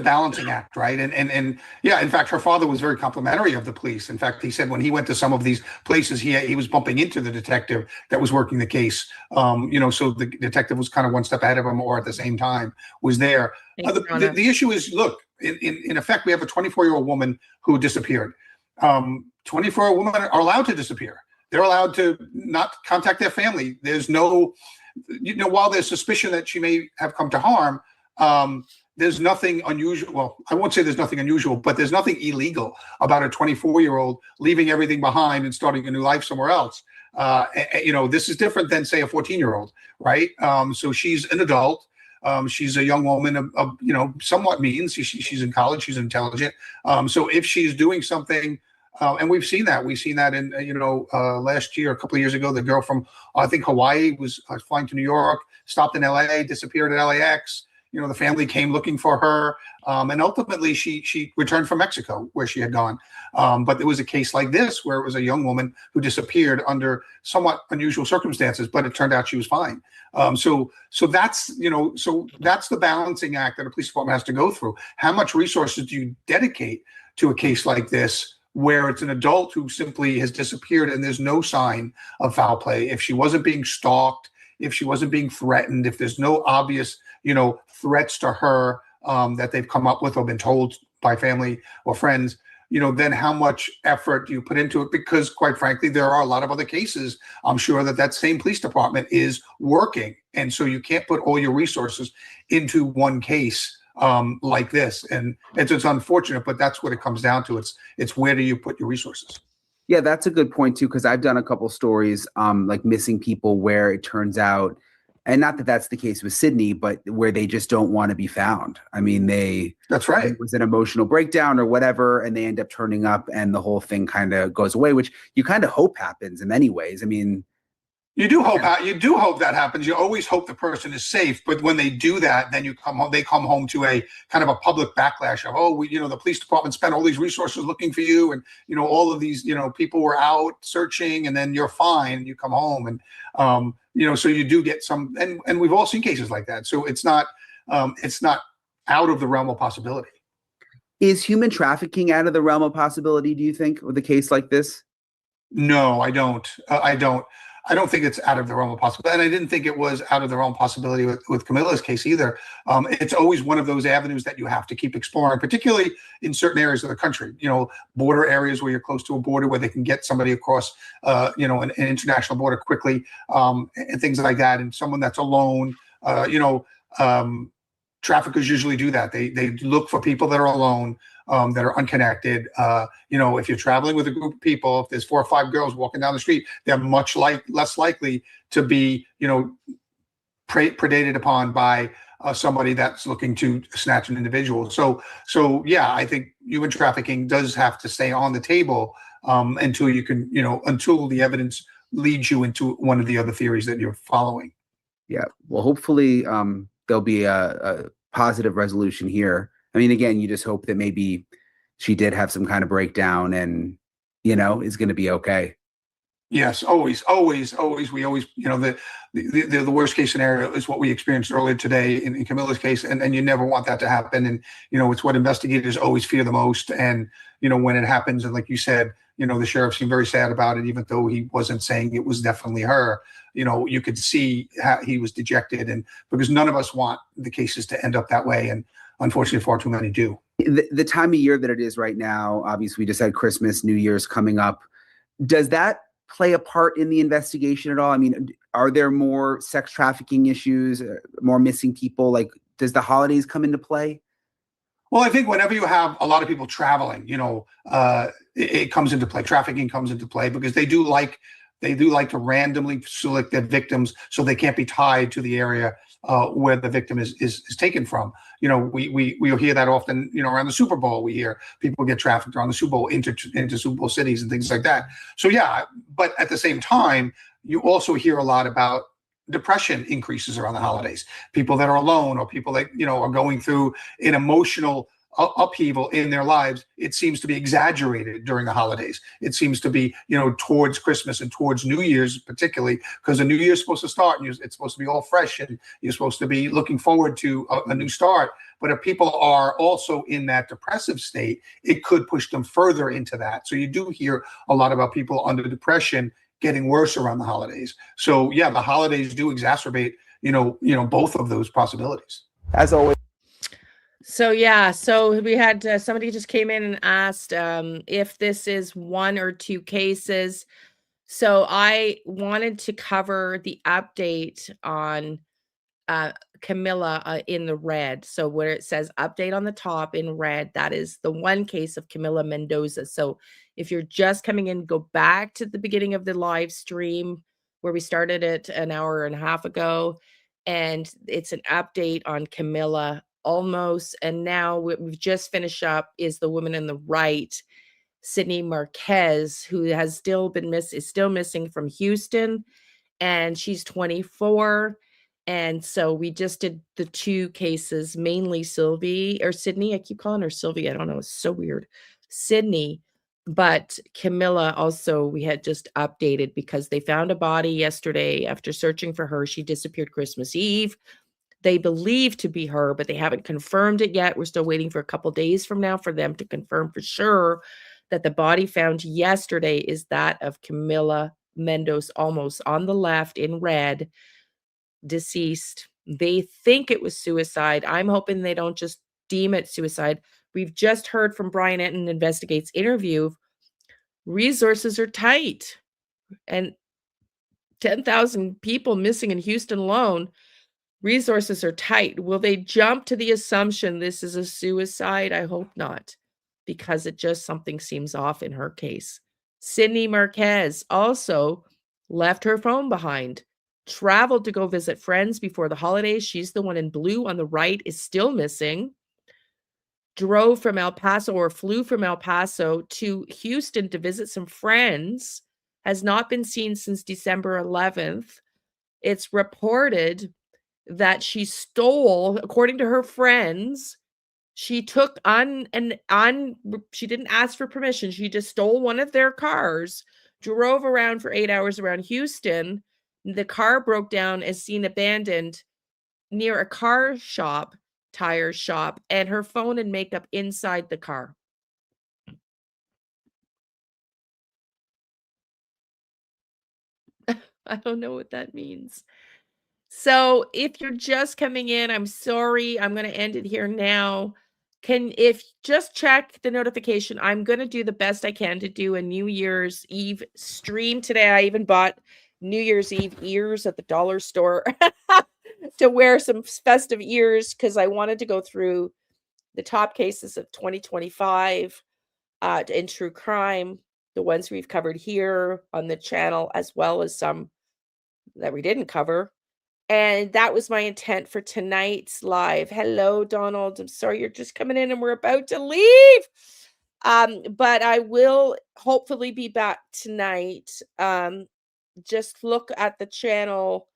balancing act, right? And yeah, in fact, her father was very complimentary of the police. In fact, he said when he went to some of these places, he was bumping into the detective that was working the case. So the detective was kind of one step ahead of him, or at the same time was there. The issue is, look, in effect, we have a 24-year-old woman who disappeared. 24-year-old women are allowed to disappear. They're allowed to not contact their family. There's no, while there's suspicion that she may have come to harm, there's nothing unusual. Well, I won't say there's nothing unusual, but there's nothing illegal about a 24-year-old leaving everything behind and starting a new life somewhere else. This is different than, say, a 14-year-old, right? So she's an adult. She's a young woman of somewhat means. She's in college. She's intelligent. So if she's doing something, and we've seen that in, last year, a couple of years ago, the girl from, I think, Hawaii was flying to New York, stopped in LA, disappeared at LAX. The family came looking for her. And ultimately she returned from Mexico where she had gone. But there was a case like this where it was a young woman who disappeared under somewhat unusual circumstances, but it turned out she was fine. So that's the balancing act that a police department has to go through. How much resources do you dedicate to a case like this, where it's an adult who simply has disappeared and there's no sign of foul play? If she wasn't being stalked, if she wasn't being threatened, if there's no obvious, threats to her that they've come up with or been told by family or friends, then how much effort do you put into it? Because quite frankly, there are a lot of other cases, I'm sure, that same police department is working. And so you can't put all your resources into one case like this. And it's unfortunate, but that's what it comes down to. It's where do you put your resources? Yeah, that's a good point too, because I've done a couple stories like missing people where it turns out, and not that that's the case with Sydney, but where they just don't want to be found. I mean, that's right. It was an emotional breakdown or whatever, and they end up turning up and the whole thing kind of goes away, which you kind of hope happens in many ways. I mean, you do hope that happens. You always hope the person is safe, but when they do that, then they come home to a kind of a public backlash of, the police department spent all these resources looking for you, and all of these people were out searching, and then you're fine, and you come home, and so you do get some, and we've all seen cases like that. So it's not out of the realm of possibility. Is human trafficking out of the realm of possibility, do you think, with a case like this? No, I don't. I don't think it's out of the realm of possibility. And I didn't think it was out of the realm of possibility with Camila's case either. It's always one of those avenues that you have to keep exploring, particularly in certain areas of the country, border areas where you're close to a border where they can get somebody across, an international border quickly, and things like that. And someone that's alone, traffickers usually do that. They look for people that are alone, that are unconnected. If you're traveling with a group of people, if there's 4 or 5 girls walking down the street, they're much less likely to be, predated upon by somebody that's looking to snatch an individual. So yeah, I think human trafficking does have to stay on the table until you can, until the evidence leads you into one of the other theories that you're following. Yeah. Well, hopefully there'll be a positive resolution here. I mean, again, you just hope that maybe she did have some kind of breakdown and, is going to be okay. Yes, always. We always, the worst case scenario is what we experienced earlier today in Camila's case. And you never want that to happen. And, it's what investigators always fear the most. And, when it happens, and like you said, the sheriff seemed very sad about it, even though he wasn't saying it was definitely her. You could see how he was dejected, and because none of us want the cases to end up that way. And unfortunately, far too many do. The time of year that it is right now, obviously we just had Christmas, New Year's coming up. Does that play a part in the investigation at all? I mean, are there more sex trafficking issues, more missing people? Like, does the holidays come into play? Well, I think whenever you have a lot of people traveling, it comes into play. Trafficking comes into play because they do like to randomly select their victims so they can't be tied to the area where the victim is taken from. We'll hear that often. Around the Super Bowl, we hear people get trafficked around the Super Bowl into Super Bowl cities and things like that. So yeah, but at the same time, you also hear a lot about depression increases around the holidays. People that are alone, or people that are going through an emotional upheaval in their lives, it seems to be exaggerated during the holidays. It seems to be, towards Christmas and towards New Year's, particularly because the New Year's supposed to start and it's supposed to be all fresh and you're supposed to be looking forward to a new start. But if people are also in that depressive state, it could push them further into that. So you do hear a lot about people under depression getting worse around the holidays. So yeah, the holidays do exacerbate, both of those possibilities. As always. So yeah, so we had somebody just came in and asked if this is 1 or 2 cases. So I wanted to cover the update on Camila in the red. So where it says update on the top in red, that is the one case of Camila Mendoza. So if you're just coming in, go back to the beginning of the live stream where we started it an hour and a half ago. And it's an update on Camila Olmos. And now what we've just finished up is the woman in the right, Sydney Marquez, who has still been is still missing from Houston, and she's 24. And so we just did the 2 cases, mainly Sydney. I keep calling her Sylvie. I don't know. It's so weird. Sydney. But Camila also, we had just updated because they found a body yesterday after searching for her. She disappeared Christmas Eve. They believe to be her, but they haven't confirmed it yet. We're still waiting for a couple days from now for them to confirm for sure that the body found yesterday is that of Camila Mendoza Olmos on the left in red, deceased. They think it was suicide. I'm hoping they don't just deem it suicide. We've just heard from Brian Enton Investigates interview. Resources are tight, and 10,000 people missing in Houston alone. Resources are tight. Will they jump to the assumption this is a suicide? I hope not, because it just something seems off in her case. Sydney Marquez also left her phone behind, traveled to go visit friends before the holidays. She's the one in blue on the right, is still missing. Drove from El Paso or flew from El Paso to Houston to visit some friends, has not been seen since December 11th. It's reported that she stole, according to her friends, she took she didn't ask for permission. She just stole one of their cars, drove around for 8 hours around Houston. The car broke down, as seen abandoned near a car shop, tire shop, and her phone and makeup inside the car. I don't know what that means. So if you're just coming in, I'm sorry. I'm going to end it here now. If just check the notification. I'm going to do the best I can to do a New Year's Eve stream today. I even bought New Year's Eve ears at the dollar store to wear some festive ears because I wanted to go through the top cases of 2025 in true crime, the ones we've covered here on the channel, as well as some that we didn't cover. And that was my intent for tonight's live. Hello, Donald. I'm sorry you're just coming in and we're about to leave. But I will hopefully be back tonight. Just look at the channel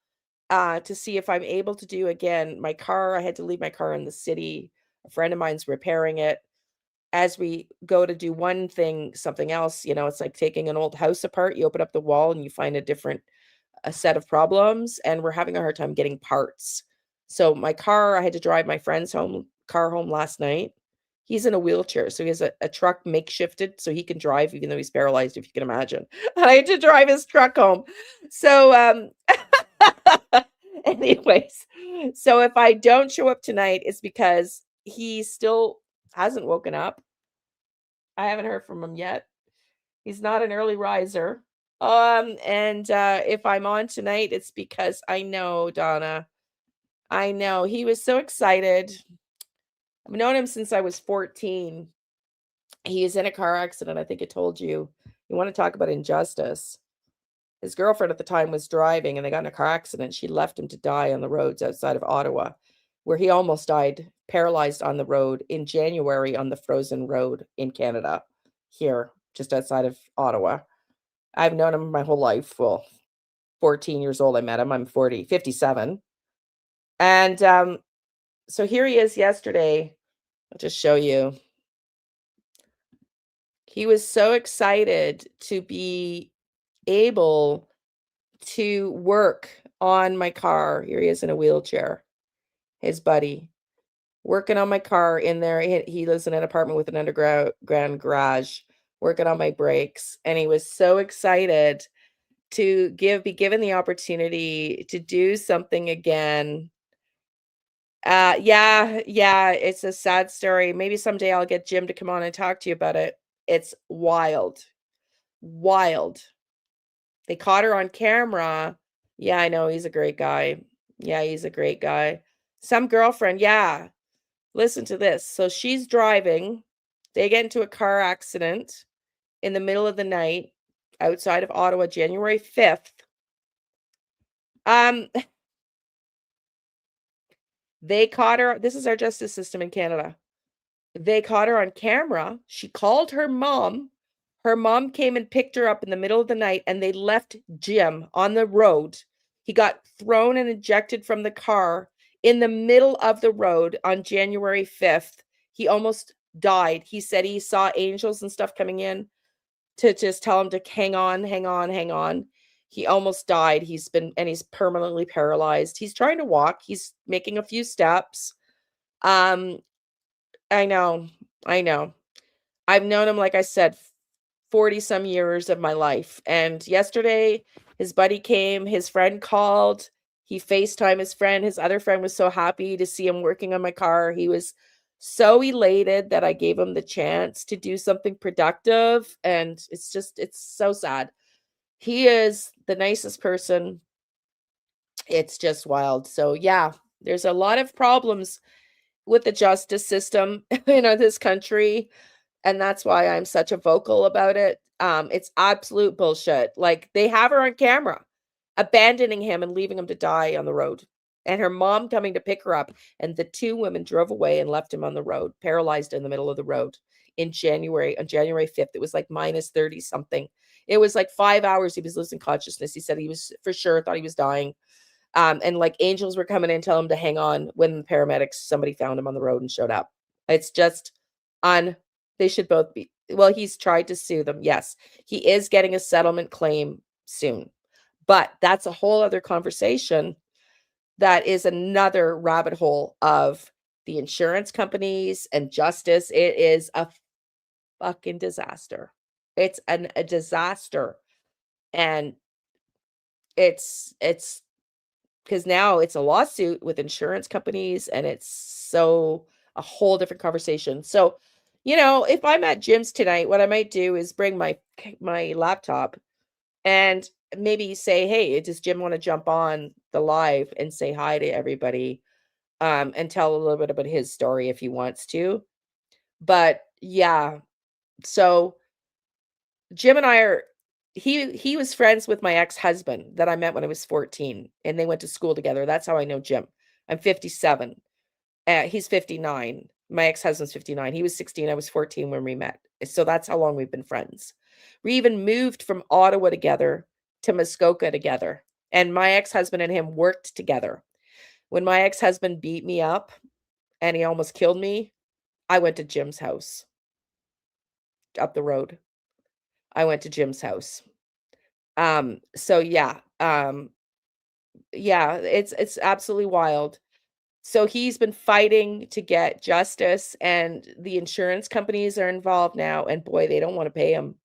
to see if I'm able to do again my car. I had to leave my car in the city. A friend of mine's repairing it. As we go to do one thing, something else, it's like taking an old house apart. You open up the wall and you find a set of problems, and we're having a hard time getting parts. So my car, I had to drive my friend's car home last night. He's in a wheelchair, so he has a truck makeshifted so he can drive, even though he's paralyzed, if you can imagine. I had to drive his truck home. So anyways, so if I don't show up tonight, it's because he still hasn't woken up. I haven't heard from him yet. He's not an early riser. And if I'm on tonight, it's because I know, Donna. I know. He was so excited. I've known him since I was 14. He is in a car accident. I think I told you. You want to talk about injustice. His girlfriend at the time was driving and they got in a car accident. She left him to die on the roads outside of Ottawa, where he almost died, paralyzed on the road in January on the frozen road in Canada, here, just outside of Ottawa. I've known him my whole life. Well, 14 years old, I met him. I'm 57. And so here he is yesterday. I'll just show you. He was so excited to be able to work on my car. Here he is in a wheelchair. His buddy working on my car in there. He lives in an apartment with an underground garage, working on my brakes. And he was so excited to be given the opportunity to do something again. Yeah, it's a sad story. Maybe someday I'll get Jim to come on and talk to you about it. It's wild. They caught her on camera. Yeah, I know. He's a great guy. Some girlfriend. Yeah. Listen to this. So she's driving. They get into a car accident in the middle of the night outside of Ottawa, January 5th. They caught her. This is our justice system in Canada. They caught her on camera. She called her mom. Her mom came and picked her up in the middle of the night, and they left Jim on the road. He got thrown and ejected from the car in the middle of the road on January 5th. He almost died. He said he saw angels and stuff coming in to just tell him to hang on. He almost died. He's permanently paralyzed. He's trying to walk. He's making a few steps. I know. I've known him, like I said, 40 some years of my life. And yesterday, his buddy came, his friend called, he FaceTimed his friend. His other friend was so happy to see him working on my car. He was so elated that I gave him the chance to do something productive. And it's so sad. He is the nicest person. It's just wild. So yeah, there's a lot of problems with the justice system in this country. And that's why I'm such a vocal about it. It's absolute bullshit. Like, they have her on camera, abandoning him and leaving him to die on the road. And her mom coming to pick her up. And the two women drove away and left him on the road, paralyzed in the middle of the road on January 5th. It was like minus 30 something. It was like 5 hours he was losing consciousness. He said he was for sure thought he was dying. And like angels were coming in, telling him to hang on, when the paramedics, somebody found him on the road and showed up. It's just they should both be. Well, he's tried to sue them. Yes, he is getting a settlement claim soon. But that's a whole other conversation. That is another rabbit hole of the insurance companies and justice. It is a fucking disaster. It's a disaster. And it's because now it's a lawsuit with insurance companies, and it's a whole different conversation. So, if I'm at Jim's tonight, what I might do is bring my laptop and maybe say, hey, does Jim want to jump on the live and say hi to everybody, and tell a little bit about his story if he wants to. But yeah, so Jim and I he was friends with my ex-husband that I met when I was 14, and they went to school together. That's how I know Jim. I'm 57. He's 59. My ex-husband's 59. He was 16. I was 14 when we met. So that's how long we've been friends. We even moved from Ottawa together to Muskoka together. And my ex-husband and him worked together. When my ex-husband beat me up and he almost killed me, I went to Jim's house up the road. I went to Jim's house. So yeah. Yeah, it's absolutely wild. So he's been fighting to get justice, and the insurance companies are involved now, and boy, they don't want to pay him.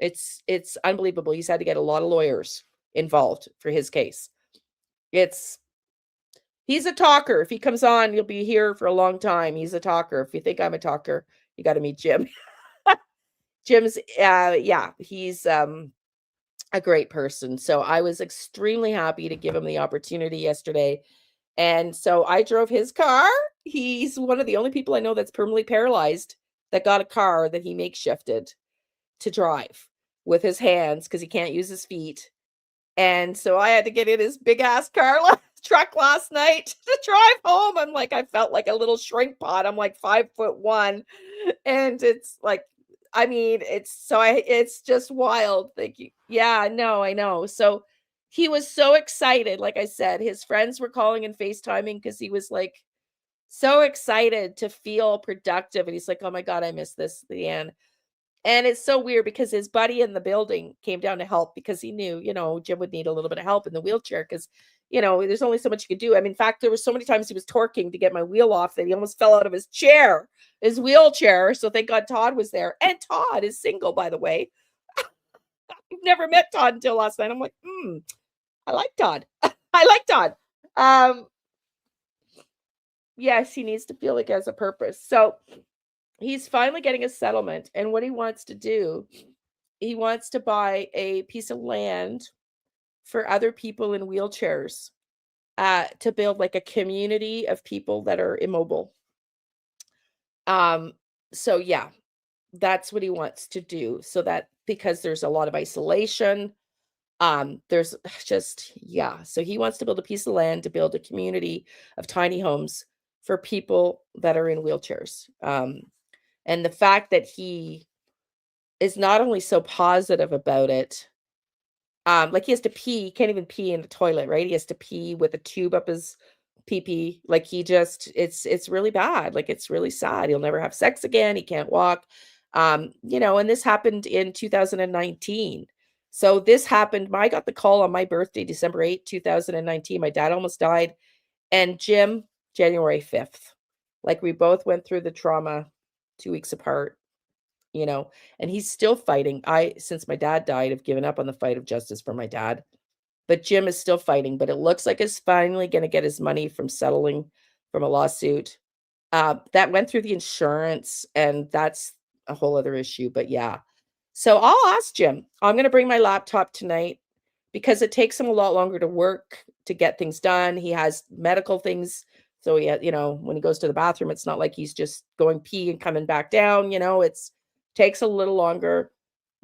It's unbelievable. He's had to get a lot of lawyers involved for his case. He's a talker. If he comes on, you'll be here for a long time. He's a talker. If you think I'm a talker, you got to meet Jim. Jim's he's a great person. So I was extremely happy to give him the opportunity yesterday. And so I drove his car. He's one of the only people I know that's permanently paralyzed that got a car that he makeshifted to drive. with his hands because he can't use his feet. And so I had to get in his big ass truck last night to drive home. I'm like, I felt like a little shrink pot. I'm like 5'1", and it's like, I mean, it's just wild. Like, yeah, no, I know. So he was so excited. Like I said, his friends were calling and FaceTiming because he was like so excited to feel productive. And he's like, oh my God, I miss this, Leanne. And it's so weird because his buddy in the building came down to help because he knew, Jim would need a little bit of help in the wheelchair because, there's only so much you could do. I mean, in fact, there were so many times he was torquing to get my wheel off that he almost fell out of his wheelchair. So thank God Todd was there. And Todd is single, by the way. I've never met Todd until last night. I'm like, I like Todd. I like Todd. Yes, he needs to feel like he has a purpose. So he's finally getting a settlement. And what he wants to do, he wants to buy a piece of land for other people in wheelchairs to build like a community of people that are immobile. So yeah, that's what he wants to do. So that because there's a lot of isolation, there's just, yeah. So he wants to build a piece of land to build a community of tiny homes for people that are in wheelchairs. And the fact that he is not only so positive about it, like he has to pee, he can't even pee in the toilet, right? He has to pee with a tube up his pee. Like it's really bad. Like it's really sad. He'll never have sex again. He can't walk. And this happened in 2019. So this happened, I got the call on my birthday, December 8th, 2019. My dad almost died. And Jim, January 5th. Like we both went through the trauma 2 weeks apart. And he's still fighting. Since my dad died, have given up on the fight of justice for my dad. But Jim is still fighting, but it looks like he's finally going to get his money from settling from a lawsuit. That went through the insurance, and that's a whole other issue. But yeah. So I'll ask Jim. I'm going to bring my laptop tonight because it takes him a lot longer to work, to get things done. He has medical things. So when he goes to the bathroom, it's not like he's just going pee and coming back down. It's takes a little longer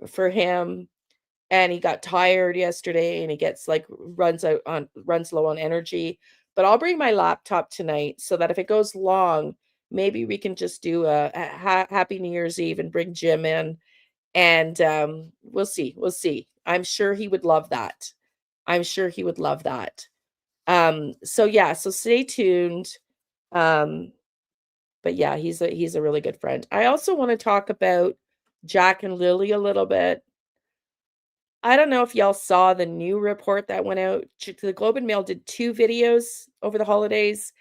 for him, and he got tired yesterday and he gets like runs low on energy. But I'll bring my laptop tonight so that if it goes long, maybe we can just do a happy New Year's Eve and bring Jim in, and we'll see. I'm sure he would love that. So yeah, so stay tuned. But yeah, he's a really good friend. I also want to talk about Jack and Lily a little bit. I don't know if y'all saw the new report that went out. The Globe and Mail did 2 videos over the holidays,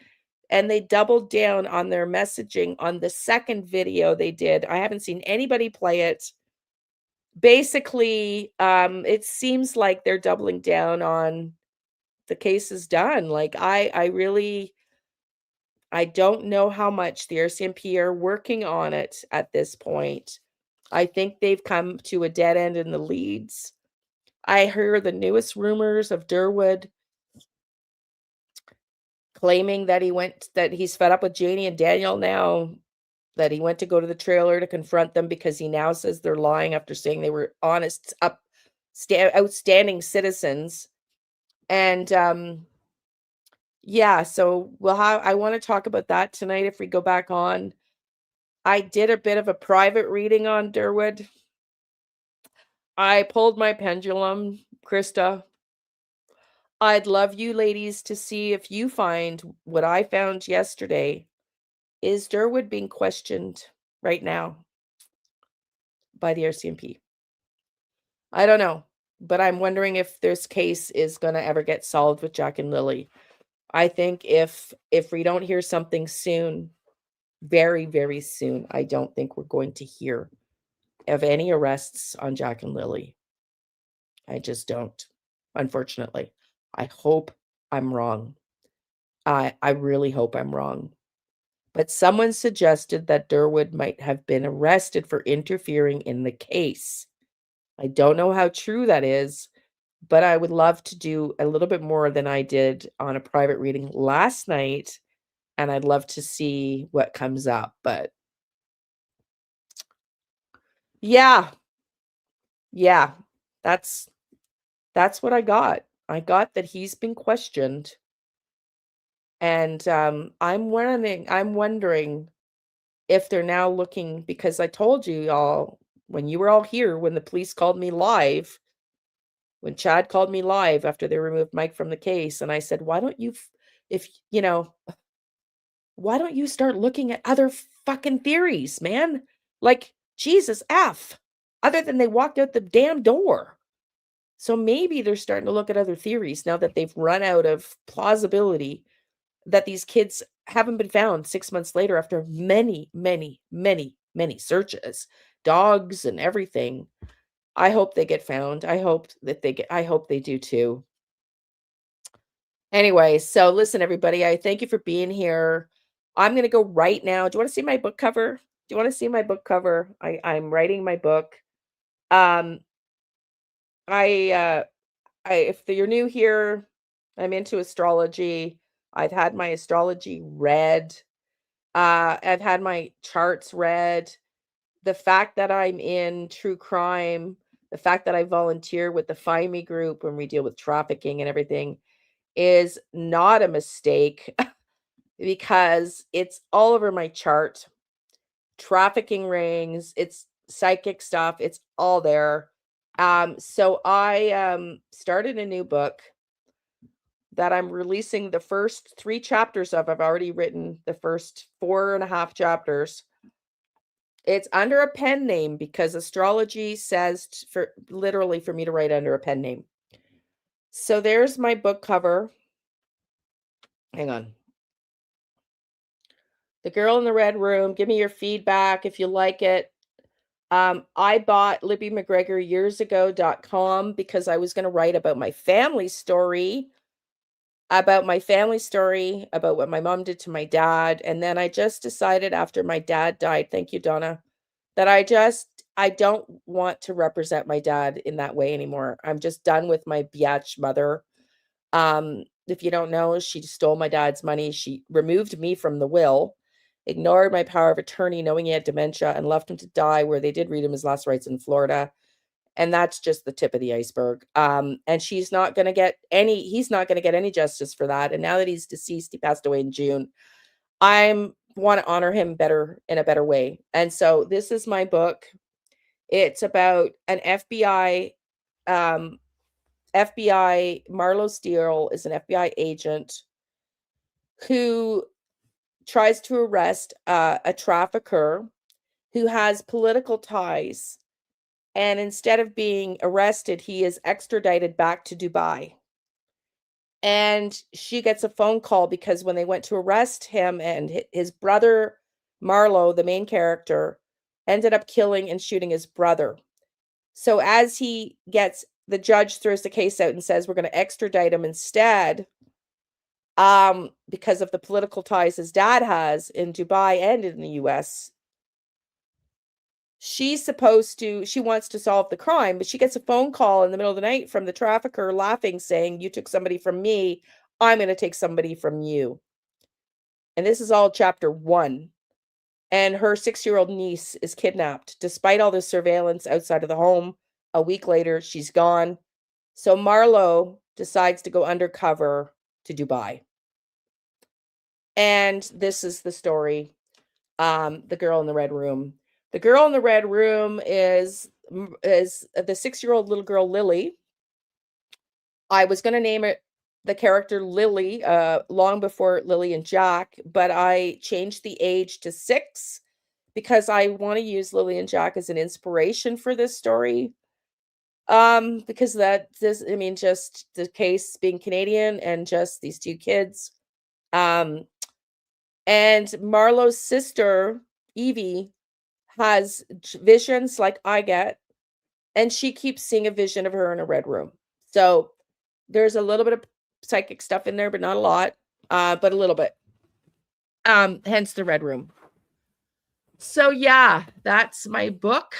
and they doubled down on their messaging on the second video they did. I haven't seen anybody play it. Basically, it seems like they're doubling down on the case is done. Like I don't know how much the RCMP are working on it at this point. I think they've come to a dead end in the leads. I heard the newest rumors of Durwood claiming that he's fed up with Janie and Daniel now, that he went to go to the trailer to confront them because he now says they're lying after saying they were honest, outstanding citizens. And yeah, so I want to talk about that tonight if we go back on. I did a bit of a private reading on Durwood. I pulled my pendulum, Krista. I'd love you ladies to see if you find what I found yesterday. Is Durwood being questioned right now by the RCMP? I don't know, but I'm wondering if this case is going to ever get solved with Jack and Lily. I think if we don't hear something soon, very, very soon, I don't think we're going to hear of any arrests on Jack and Lily. I just don't, unfortunately. I hope I'm wrong. I really hope I'm wrong. But someone suggested that Durwood might have been arrested for interfering in the case. I don't know how true that is, but I would love to do a little bit more than I did on a private reading last night, and I'd love to see what comes up. But yeah, yeah, that's what I got. I got that he's been questioned. And I'm wondering if they're now looking, because I told you all when you were all here, when the police called me live, when Chad called me live after they removed Mike from the case, and I said, why don't you, why don't you start looking at other fucking theories, man? Like, Jesus F, other than they walked out the damn door. So maybe they're starting to look at other theories now that they've run out of plausibility that these kids haven't been found 6 months later after many, many, many, many searches, dogs and everything. I hope they get found. I hope they do too. Anyway, so listen, everybody, I thank you for being here. I'm going to go right now. Do you want to see my book cover? Do you want to see my book cover? I'm writing my book. If you're new here, I'm into astrology. I've had my astrology read. I've had my charts read. The fact that I'm in true crime, the fact that I volunteer with the Find Me group when we deal with trafficking and everything is not a mistake because it's all over my chart. Trafficking rings, it's psychic stuff, it's all there. So I started a new book that I'm releasing the first 3 chapters of. I've already written the first 4.5 chapters. It's under a pen name because astrology says for me to write under a pen name. So there's my book cover. Hang on. The Girl in the Red Room. Give me your feedback if you like it. I bought libbymcgregoryearsago.com because I was going to write about my family story, about what my mom did to my dad. And then I just decided after my dad died, thank you, Donna, that I don't want to represent my dad in that way anymore. I'm just done with my biatch mother. If you don't know, she stole my dad's money. She removed me from the will, ignored my power of attorney, knowing he had dementia, and left him to die where they did read him his last rites in Florida. And that's just the tip of the iceberg. And he's not going to get any justice for that. And now that he's deceased, he passed away in June. I want to honor him in a better way. And so this is my book. It's about an FBI, Marlo Steele is an FBI agent who tries to arrest a trafficker who has political ties. And instead of being arrested, he is extradited back to Dubai. And she gets a phone call because when they went to arrest him, and his brother, Marlo, the main character, ended up killing and shooting his brother. So as the judge throws the case out and says, we're going to extradite him instead, because of the political ties his dad has in Dubai and in the US. She wants to solve the crime, but she gets a phone call in the middle of the night from the trafficker laughing, saying, you took somebody from me, I'm going to take somebody from you. And this is all chapter 1. And her 6-year-old niece is kidnapped. Despite all the surveillance outside of the home, a week later, she's gone. So Marlo decides to go undercover to Dubai. And this is the story, The Girl in the Red Room. The Girl in the Red Room is the 6-year-old little girl, Lily. I was going to name it the character Lily long before Lily and Jack, but I changed the age to 6 because I want to use Lily and Jack as an inspiration for this story. Because just the case being Canadian and just these 2 kids. And Marlo's sister, Evie, has visions like I get, and she keeps seeing a vision of her in a red room. So there's a little bit of psychic stuff in there, but not a lot, but a little bit. Hence the red room. So yeah, that's my book.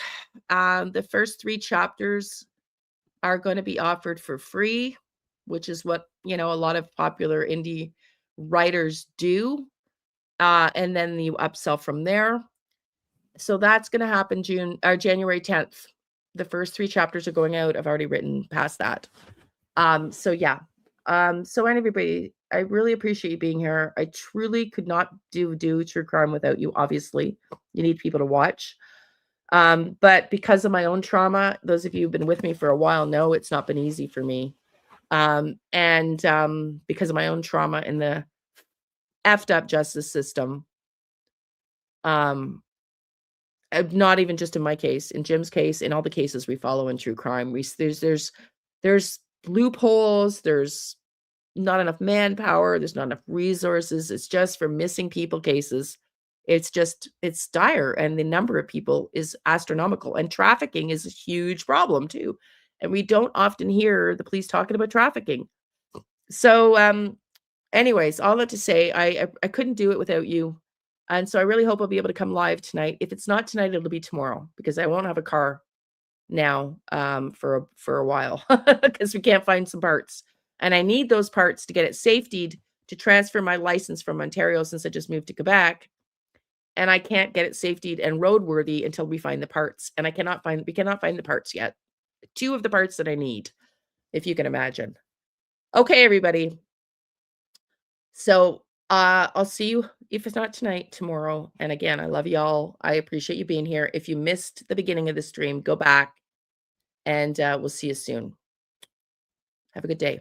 The first 3 chapters are going to be offered for free, which is what, a lot of popular indie writers do. And then you upsell from there. So that's going to happen January 10th. The first 3 chapters are going out. I've already written past that. So yeah. So everybody, I really appreciate you being here. I truly could not do true crime without you. Obviously, you need people to watch. But because of my own trauma, those of you who've been with me for a while know it's not been easy for me. Because of my own trauma in the effed up justice system, not even just in my case, in Jim's case, in all the cases we follow in true crime, there's loopholes, there's not enough manpower, there's not enough resources. It's just for missing people cases. It's dire, and the number of people is astronomical, and trafficking is a huge problem too. And we don't often hear the police talking about trafficking. So, anyways, all that to say, I couldn't do it without you. And so I really hope I'll be able to come live tonight. If it's not tonight, it'll be tomorrow, because I won't have a car now for a while because we can't find some parts. And I need those parts to get it safetied to transfer my license from Ontario, since I just moved to Quebec. And I can't get it safetied and roadworthy until we find the parts. And we cannot find the parts yet. 2 of the parts that I need, if you can imagine. Okay, everybody. So I'll see you, if it's not tonight, tomorrow. And again, I love y'all. I appreciate you being here. If you missed the beginning of the stream, go back, and we'll see you soon. Have a good day.